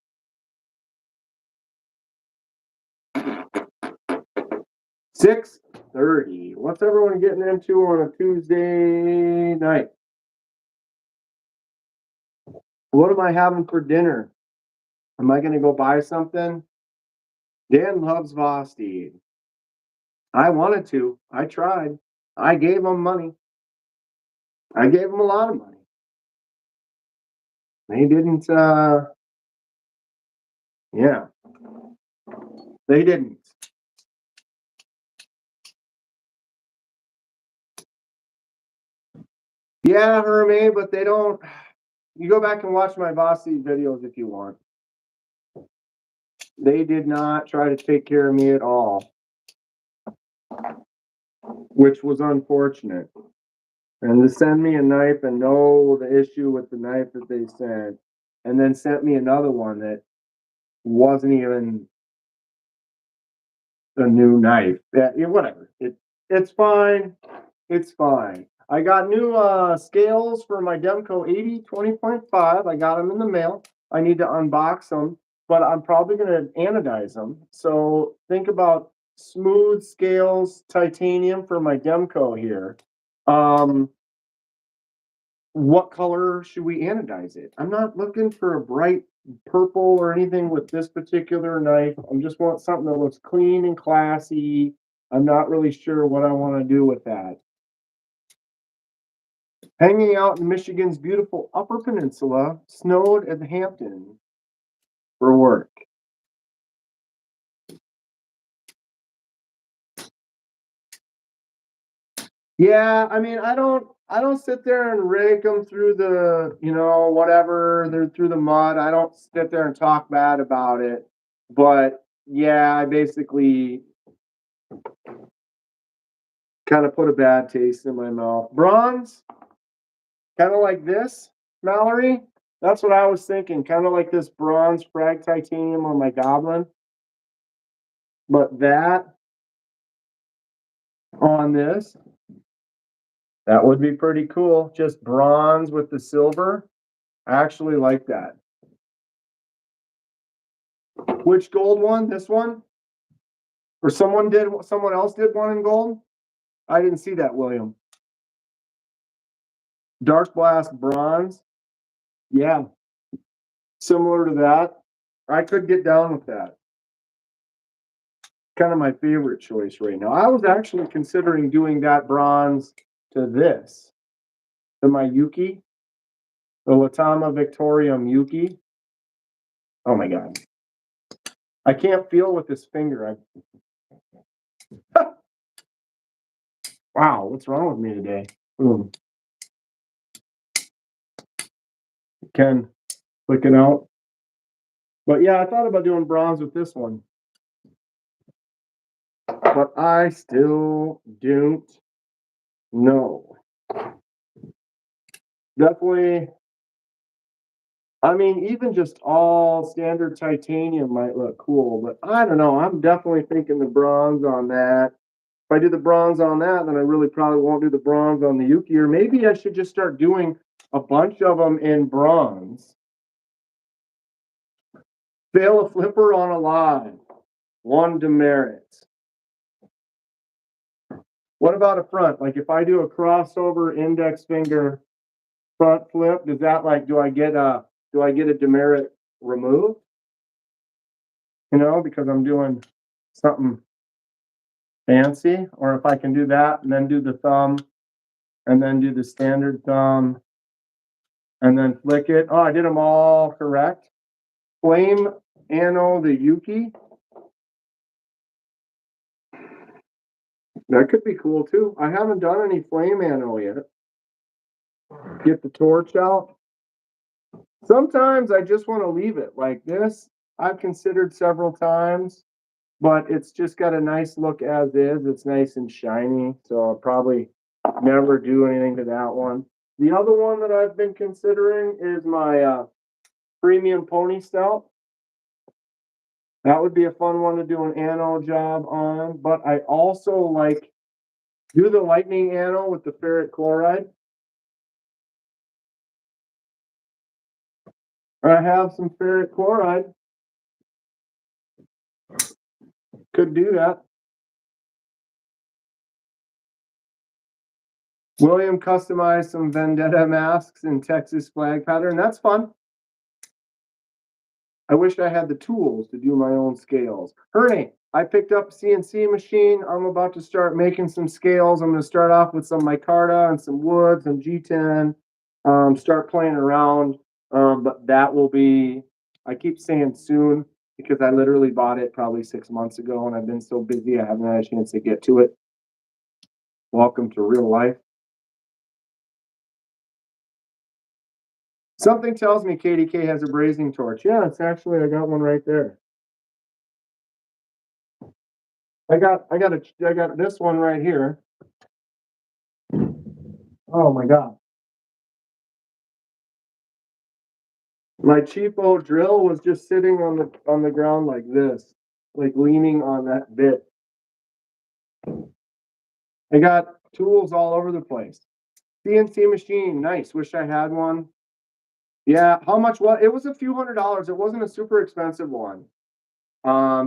$6:30. What's everyone getting into on a Tuesday night? What am I having for dinner? Am I going to go buy something? Dan loves Vosteed. I wanted to. I tried. I gave him money. I gave him a lot of money. They didn't, yeah. They didn't. Yeah, Hermie, but they don't. You go back and watch my Vosteed videos if you want. They did not try to take care of me at all, which was unfortunate. And to send me a knife and know the issue with the knife that they sent, and then sent me another one that wasn't even a new knife. Yeah, whatever. It's fine. It's fine. I got new scales for my Demco 80 20.5. I got them in the mail. I need to unbox them, but I'm probably going to anodize them. So think about smooth scales, titanium for my Demco here. What color should we anodize it? I'm not looking for a bright purple or anything with this particular knife. I just want something that looks clean and classy. I'm not really sure what I want to do with that. Hanging out in Michigan's beautiful Upper Peninsula, snowed at the Hampton for work. Yeah, I mean, I don't sit there and rake them through the, whatever, they're through the mud. I don't sit there and talk bad about it. But yeah, I basically kind of put a bad taste in my mouth. Bronze, kind of like this, Mallory. That's what I was thinking. Kind of like this bronze frag titanium on my Goblin. But that on this, that would be pretty cool. Just bronze with the silver. I actually like that. Which gold one? This one? Or someone else did one in gold? I didn't see that, William. Dark Blast bronze. Yeah. Similar to that. I could get down with that. Kind of my favorite choice right now. I was actually considering doing that bronze to this. To my Yuki. The Latama Victorium Yuki. Oh my God. I can't feel with this finger. Wow, what's wrong with me today? Ken, clicking out. But yeah, I thought about doing bronze with this one. But I still don't know. Definitely. I mean, even just all standard titanium might look cool, but I don't know. I'm definitely thinking the bronze on that. If I do the bronze on that, then I really probably won't do the bronze on the Yuki, or maybe I should just start doing a bunch of them in bronze. Fail a flipper on a line. 1 demerit. What about a front? Like if I do a crossover index finger front flip, does that like do I get a demerit removed? You know, because I'm doing something fancy, or if I can do that and then do the thumb and then do the standard thumb and then flick it. Oh, I did them all correct. Flame Anno the Yuki. That could be cool too. I haven't done any flame Anno yet. Get the torch out. Sometimes I just want to leave it like this. I've considered several times, but it's just got a nice look as is. It's nice and shiny, so I'll probably never do anything to that one. The other one that I've been considering is my premium pony stout. That would be a fun one to do an anno job on, but I also like do the lightning anno with the ferric chloride. I have some ferric chloride. Could do that. William customized some Vendetta masks in Texas flag pattern. That's fun. I wish I had the tools to do my own scales. Herney, I picked up a CNC machine. I'm about to start making some scales. I'm going to start off with some micarta and some wood, some G10. Start playing around. But that will be, I keep saying soon because I literally bought it probably 6 months ago and I've been so busy I haven't had a chance to get to it. Welcome to real life. Something tells me KDK has a brazing torch. Yeah, it's actually, I got one right there. I got this one right here. Oh my God. My cheapo drill was just sitting on the ground like this, like leaning on that bit. I got tools all over the place. CNC machine, nice. Wish I had one. Yeah, how much was it? Was a few $100s. It wasn't a super expensive one.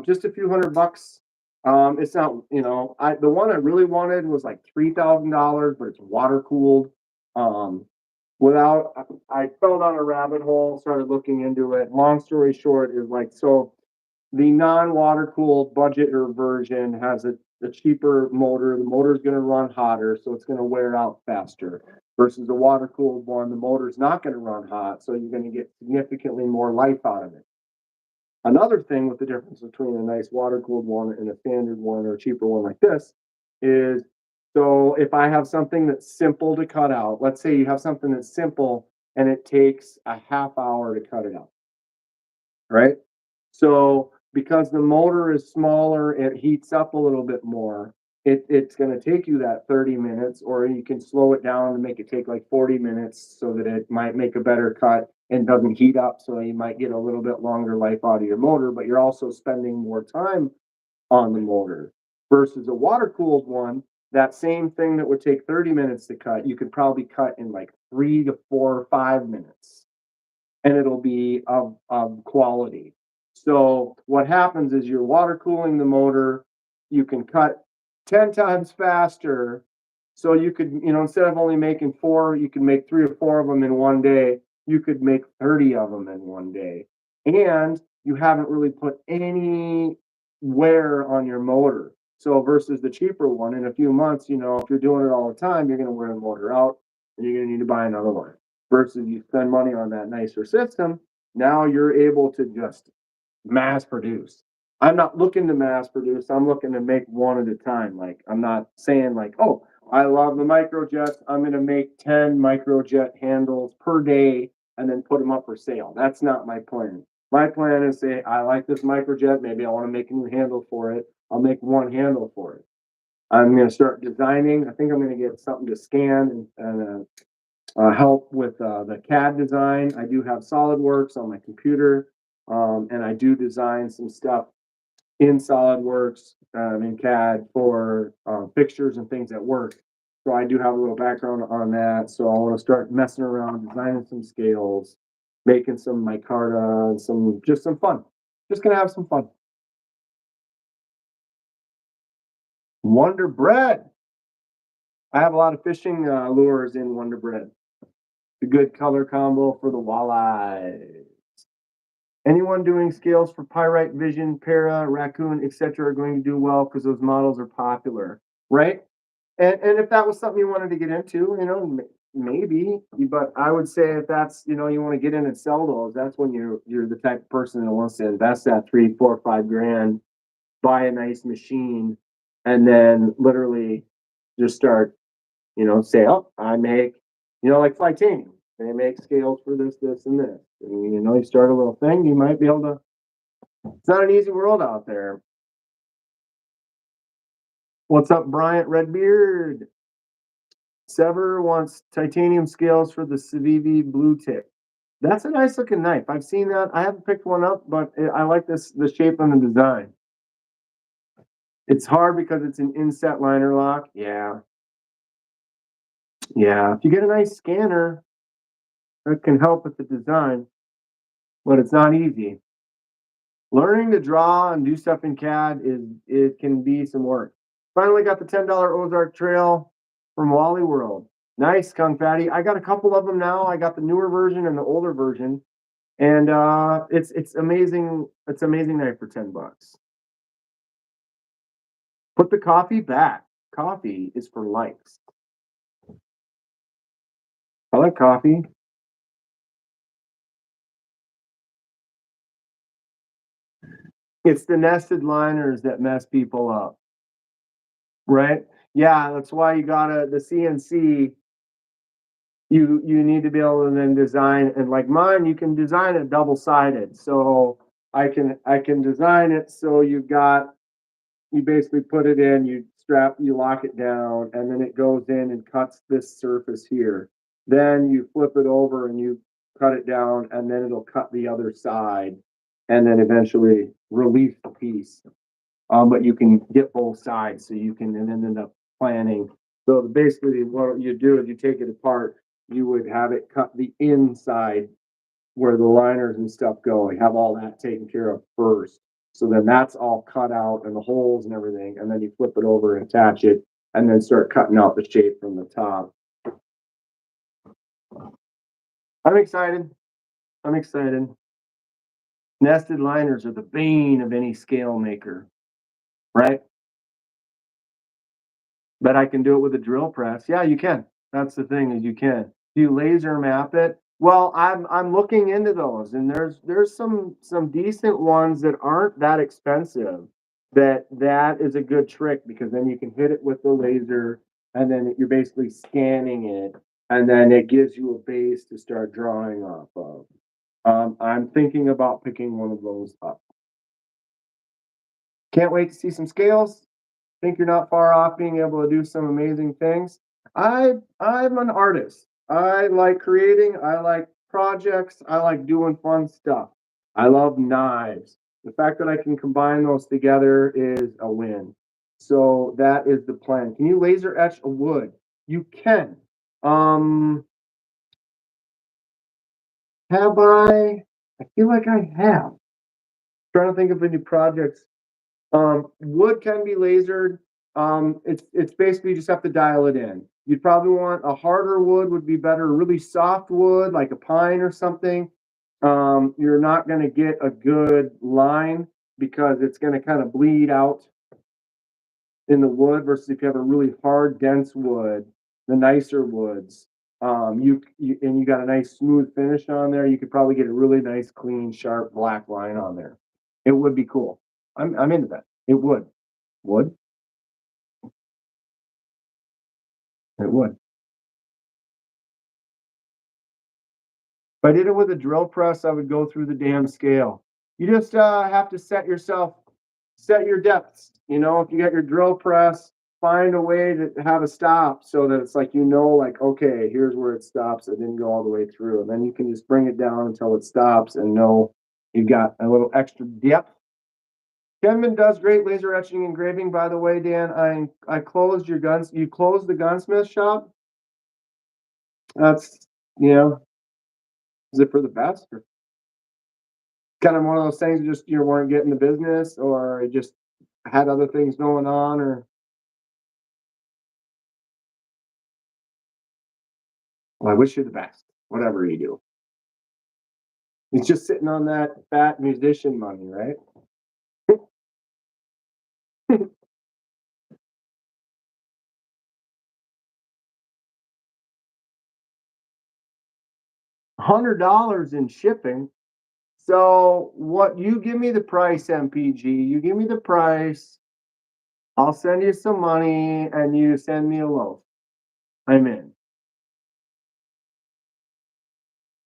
Just a few $100. It's not, the one I really wanted was like $3,000, but it's water cooled. I fell down a rabbit hole, started looking into it. Long story short is like, so the non-water cooled budgeter version has a cheaper motor. The motor is going to run hotter, so it's going to wear out faster. Versus the water cooled one, the motor's not going to run hot, so you're going to get significantly more life out of it. Another thing with the difference between a nice water cooled one and a standard one or a cheaper one like this is, so if I have something that's simple to cut out, let's say you have something that's simple and it takes a half hour to cut it out, right? So because the motor is smaller, it heats up a little bit more. It's going to take you that 30 minutes, or you can slow it down and make it take like 40 minutes so that it might make a better cut and doesn't heat up. So you might get a little bit longer life out of your motor, but you're also spending more time on the motor versus a water cooled one. That same thing that would take 30 minutes to cut, you could probably cut in like 3 to 4 or 5 minutes and it'll be of quality. So what happens is you're water cooling the motor, you can cut 10 times faster. So you could, instead of only making four, you could make 3 or 4 of them in one day. You could make 30 of them in one day. And you haven't really put any wear on your motor. So versus the cheaper one, in a few months, if you're doing it all the time, you're going to wear the motor out and you're going to need to buy another one versus you spend money on that nicer system. Now you're able to just mass produce. I'm not looking to mass produce. I'm looking to make one at a time. Like I'm not saying like, oh, I love the microjets. I'm going to make 10 microjet handles per day and then put them up for sale. That's not my plan. My plan is say, I like this microjet. Maybe I want to make a new handle for it. I'll make one handle for it. I'm going to start designing. I think I'm going to get something to scan and help with the CAD design. I do have SolidWorks on my computer, and I do design some stuff in SolidWorks in CAD for fixtures and things at work. So I do have a little background on that. So I want to start messing around, designing some scales, making some micarta, and some fun. Just gonna have some fun. Wonder Bread. I have a lot of fishing lures in Wonder Bread. A good color combo for the walleye. Anyone doing scales for Pyrite, Vision, Para, Raccoon, etc. are going to do well because those models are popular, right? And if that was something you wanted to get into, maybe. But I would say if that's you want to get in and sell those, that's when you're the type of person that wants to invest that 3, 4, 5 grand, buy a nice machine, and then literally just start, say, oh, I make, like Titanium. They make scales for this, this, and this. And, you start a little thing, you might be able to. It's not an easy world out there. What's up, Bryant Redbeard? Sever wants titanium scales for the Civivi blue tip. That's a nice looking knife. I've seen that. I haven't picked one up, but I like the shape and the design. It's hard because it's an inset liner lock. Yeah. Yeah. If you get a nice scanner, that can help with the design, but it's not easy. Learning to draw and do stuff in CAD it can be some work. Finally got the $10 Ozark Trail from Wally World. Nice, Kung Fatty. I got a couple of them now. I got the newer version and the older version, and it's amazing. It's amazing knife for $10. Put the coffee back. Coffee is for likes. I like coffee. It's the nested liners that mess people up, right? Yeah, that's why you gotta the CNC. You need to be able to then design, and like mine, you can design it double sided. So I can design it so you basically put it in, you lock it down, and then it goes in and cuts this surface here. Then you flip it over and you cut it down, and then it'll cut the other side, and then eventually release the piece. But you can get both sides, so you can and then end up planning. So basically, what you do is you take it apart. You would have it cut the inside where the liners and stuff go. You have all that taken care of first. So then that's all cut out and the holes and everything. And then you flip it over and attach it and then start cutting out the shape from the top. I'm excited. I'm excited. Nested liners are the bane of any scale maker, right? But I can do it with a drill press. Yeah, you can. That's the thing is you can. Do you laser map it? Well, I'm looking into those, and there's some decent ones that aren't that expensive. That is a good trick because then you can hit it with the laser, and then you're basically scanning it, and then it gives you a base to start drawing off of. I'm thinking about picking one of those up. Can't wait to see some scales. Think you're not far off being able to do some amazing things. I'm an artist. I like creating, I like projects, I like doing fun stuff. I love knives. The fact that I can combine those together is a win. So that is the plan. Can you laser etch a wood? You can. Have I? I feel like I have. Trying to think of any projects. Wood can be lasered. It's basically you just have to dial it in. You'd probably want a harder wood would be better. Really soft wood like a pine or something. You're not going to get a good line because it's going to kind of bleed out in the wood versus if you have a really hard, dense wood, the nicer woods. You got a nice smooth finish on there. You could probably get a really nice, clean, sharp black line on there. It would be cool. I'm into that. It would. Would? It would. If I did it with a drill press, I would go through the damn scale. You just have to set your depths. You know, if you got your drill press, find a way to have a stop so that it's like, like, okay, here's where it stops. It didn't go all the way through. And then you can just bring it down until it stops and know you've got a little extra depth. Kenman does great laser etching and engraving, by the way, Dan. I closed your guns. You closed the gunsmith shop. That's, is it for the best? Or kind of one of those things just you weren't getting the business or it just had other things going on or well, I wish you the best, whatever you do. It's just sitting on that fat musician money, right? $100 in shipping. So what you give me the price, MPG, you give me the price, I'll send you some money and you send me a loaf. I'm in.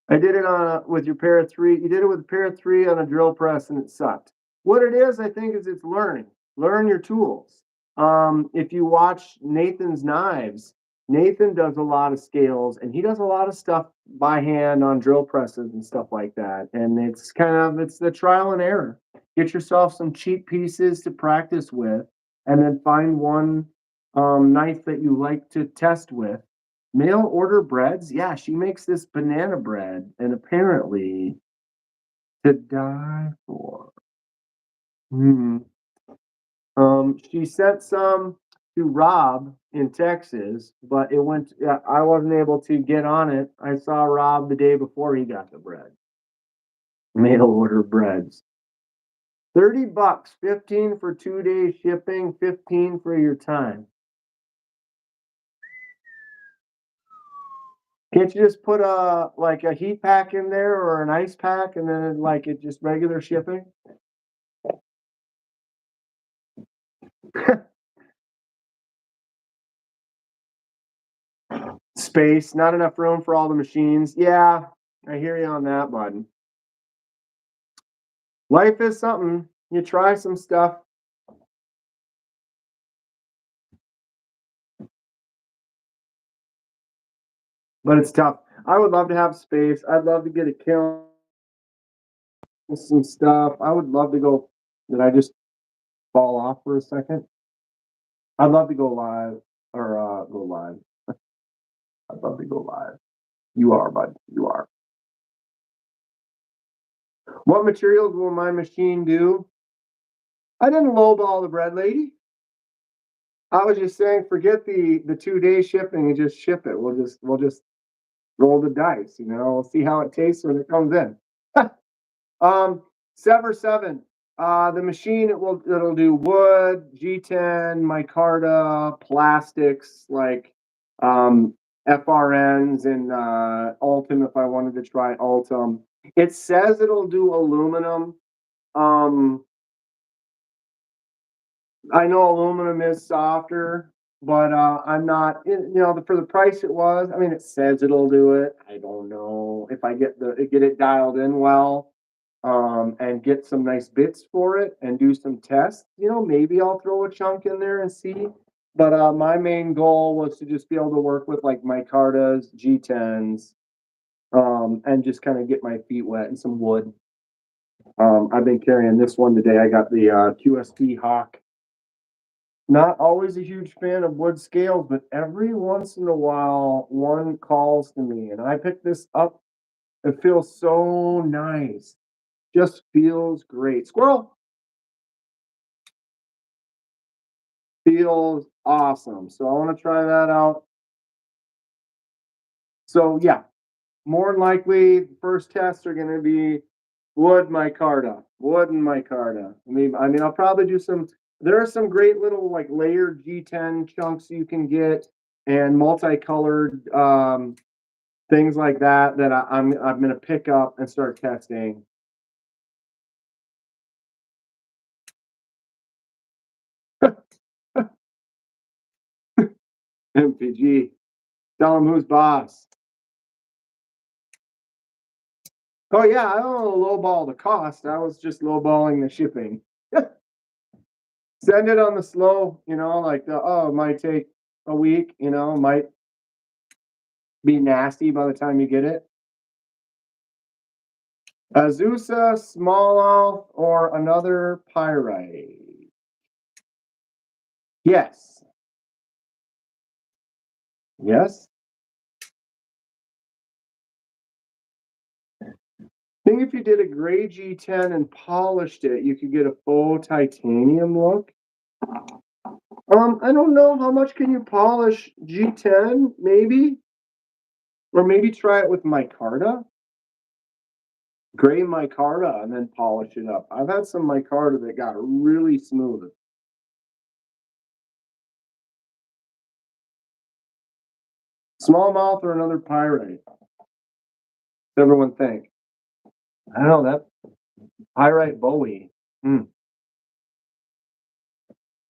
I did it with your pair of 3. You did it with a pair of 3 on a drill press and it sucked. What it is, I think, is it's learning. Learn your tools. If you watch Nathan's Knives, Nathan does a lot of scales and he does a lot of stuff by hand on drill presses and stuff like that. And it's the trial and error. Get yourself some cheap pieces to practice with and then find one knife that you like to test with. Mail order breads? Yeah, she makes this banana bread and apparently to die for. She sent some to Rob in Texas, but I wasn't able to get on it. I saw Rob the day before he got the bread. Mail order breads. $30, 15 for 2 days shipping, 15 for your time. Can't you just put a heat pack in there or an ice pack and then it just regular shipping? Space, not enough room for all the machines. Yeah, I hear you on that, bud. Life is something. You try some stuff. But it's tough. I would love to have space. I'd love to get a kiln with some stuff. I would love to go. Did I just fall off for a second? I'd love to go live or go live. I'd love to go live. You are, bud. You are. What materials will my machine do? I didn't lowball the bread lady. I was just saying, forget the 2 day shipping and just ship it. We'll just roll the dice. We'll see how it tastes when it comes in. Sever 7. The machine it'll do wood, G10, micarta, plastics like FRNs and Ultim if I wanted to try Ultim. It says it'll do aluminum. I know aluminum is softer, but I'm not. For the price it was. I mean, it says it'll do it. I don't know if I get it dialed in well, and get some nice bits for it and do some tests. Maybe I'll throw a chunk in there and see. But my main goal was to just be able to work with like micartas, G10s, and just kind of get my feet wet and some wood. I've been carrying this one today. I got the QSP Hawk. Not always a huge fan of wood scales, but every once in a while, one calls to me, and I pick this up. It feels so nice. Just feels great. Squirrel feels awesome. So I want to try that out. So yeah, more than likely, the first tests are going to be wood micarta, wood and micarta. I mean, I'll probably do some. There are some great little like layered G10 chunks you can get, and multicolored things like that that I'm going to pick up and start testing. MPG, tell them who's boss. Oh yeah, I don't lowball the cost. I was just lowballing the shipping. Send it on the slow, like it might take a week, might be nasty by the time you get it. Azusa, Small or another pyrite? Yes. Yes. I think if you did a gray G10 and polished it, you could get a faux titanium look. I don't know how much can you polish G10, maybe? Or maybe try it with micarta. Gray micarta and then polish it up. I've had some micarta that got really smooth. Smallmouth or another pyrite? Does everyone think? I don't know that pyrite Bowie.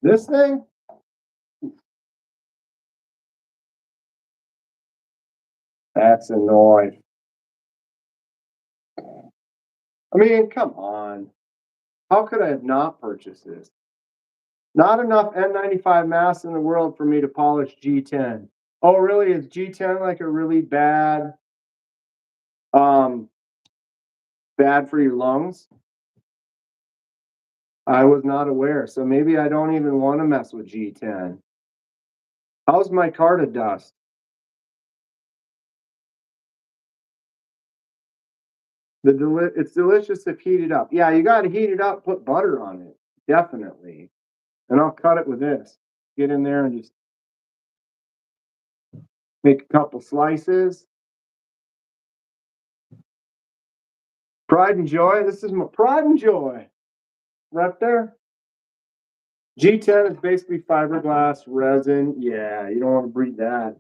This thing? That's annoying. I mean, come on. How could I have not purchased this? Not enough N95 mass in the world for me to polish G10. Oh, really? Is G10 like a really um, bad for your lungs? I was not aware. So maybe I don't even want to mess with G10. How's micarta dust? It's delicious if heated up. Yeah, you got to heat it up, put butter on it. Definitely. And I'll cut it with this. Get in there and just make a couple slices. Pride and joy. This is my pride and joy. Right there. G10 is basically fiberglass resin. Yeah, you don't want to breathe that.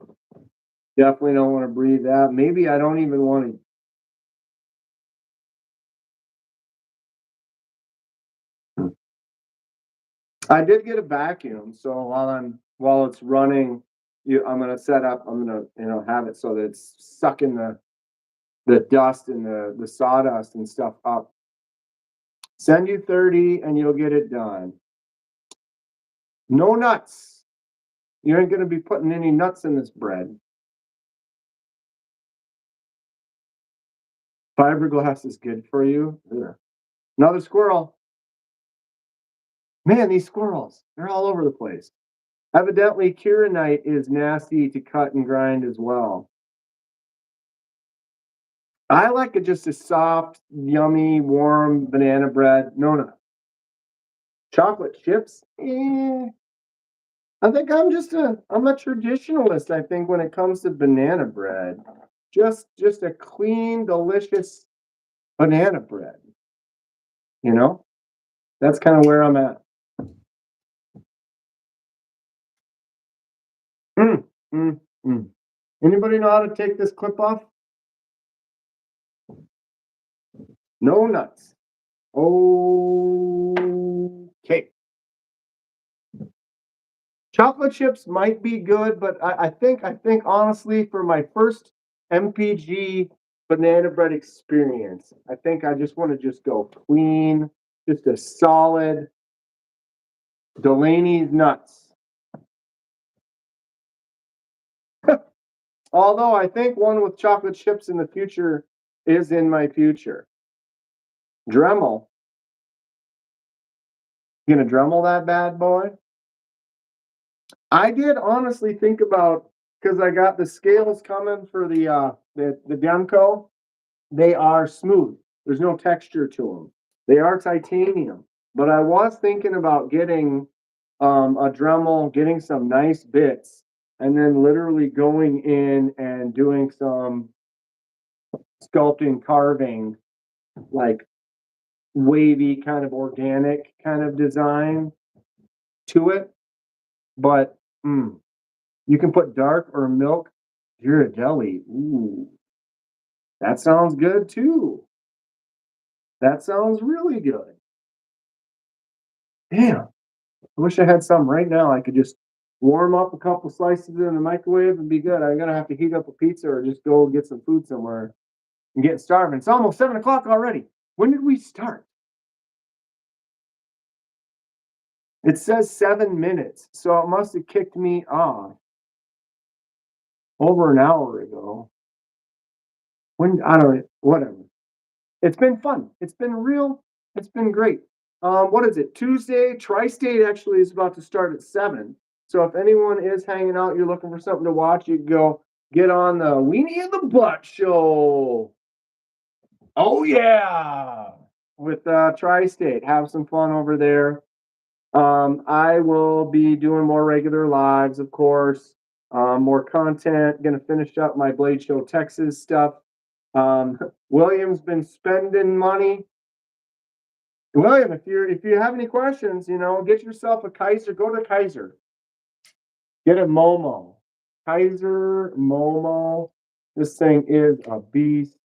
Definitely don't want to breathe that. Maybe I don't even want to. I did get a vacuum, so while it's running, I'm gonna set up. I'm gonna have it so that it's sucking the dust and the sawdust and stuff up. Send you 30 and you'll get it done. No nuts. You ain't gonna be putting any nuts in this bread. Fiberglass is good for you. Ugh. Another squirrel. Man, these squirrels, they're all over the place. Evidently, Kieranite is nasty to cut and grind as well. I like it just a soft, yummy, warm banana bread. No nut. Chocolate chips? I think I'm a traditionalist, I think, when it comes to banana bread. Just a clean, delicious banana bread. You know? That's kind of where I'm at. Mm, mm, mm. Anybody know how to take this clip off? No nuts. Okay. Chocolate chips might be good, but I think honestly for my first MPG banana bread experience, I think I just want to just go clean, just a solid Delaney's nuts. Although I think one with chocolate chips in the future is in my future. Dremel You gonna Dremel that bad boy? I did honestly think about, because I got the scales coming for the Demco. They are smooth. There's no texture to them. They are titanium. But I was thinking about getting a Dremel, getting some nice bits, and then literally going in and doing some sculpting, carving, like wavy kind of organic kind of design to it. But you can put dark or milk Ghirardelli. Ooh, that sounds good too. That sounds really good. Damn, I wish I had some right now. I could just warm up a couple slices in the microwave and be good. I'm gonna have to heat up a pizza or just go get some food somewhere. I'm getting starving. It's almost 7 o'clock already. When did we start? It says 7 minutes, so it must have kicked me off over an hour ago. When I don't know, whatever. It's been fun. It's been real. It's been great. What is it? Tuesday. Tri-State actually is about to start at 7. So if anyone is hanging out, you're looking for something to watch, you can go get on the Weenie in the Butt show. Oh yeah, with Tri-State. Have some fun over there. I will be doing more regular lives, of course. More content. Gonna finish up my Blade Show Texas stuff. William's been spending money. William, if you have any questions, get yourself a Kaiser. Go to Kaiser. Get a Momo. Kaiser Momo. This thing is a beast.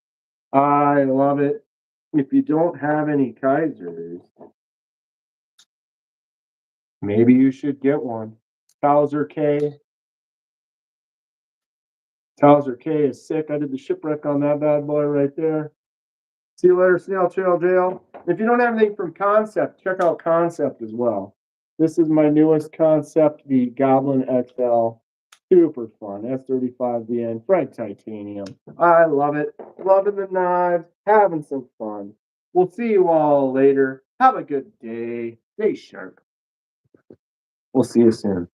I love it. If you don't have any Kaisers, maybe you should get one. Towser K. Towser K is sick. I did the shipwreck on that bad boy right there. See you later, Snail Trail Jail. If you don't have anything from Concept, check out Concept as well. This is my newest Concept, the Goblin XL. Super fun. S35VN, Frank Titanium. I love it. Loving the knives, having some fun. We'll see you all later. Have a good day. Stay sharp. We'll see you soon.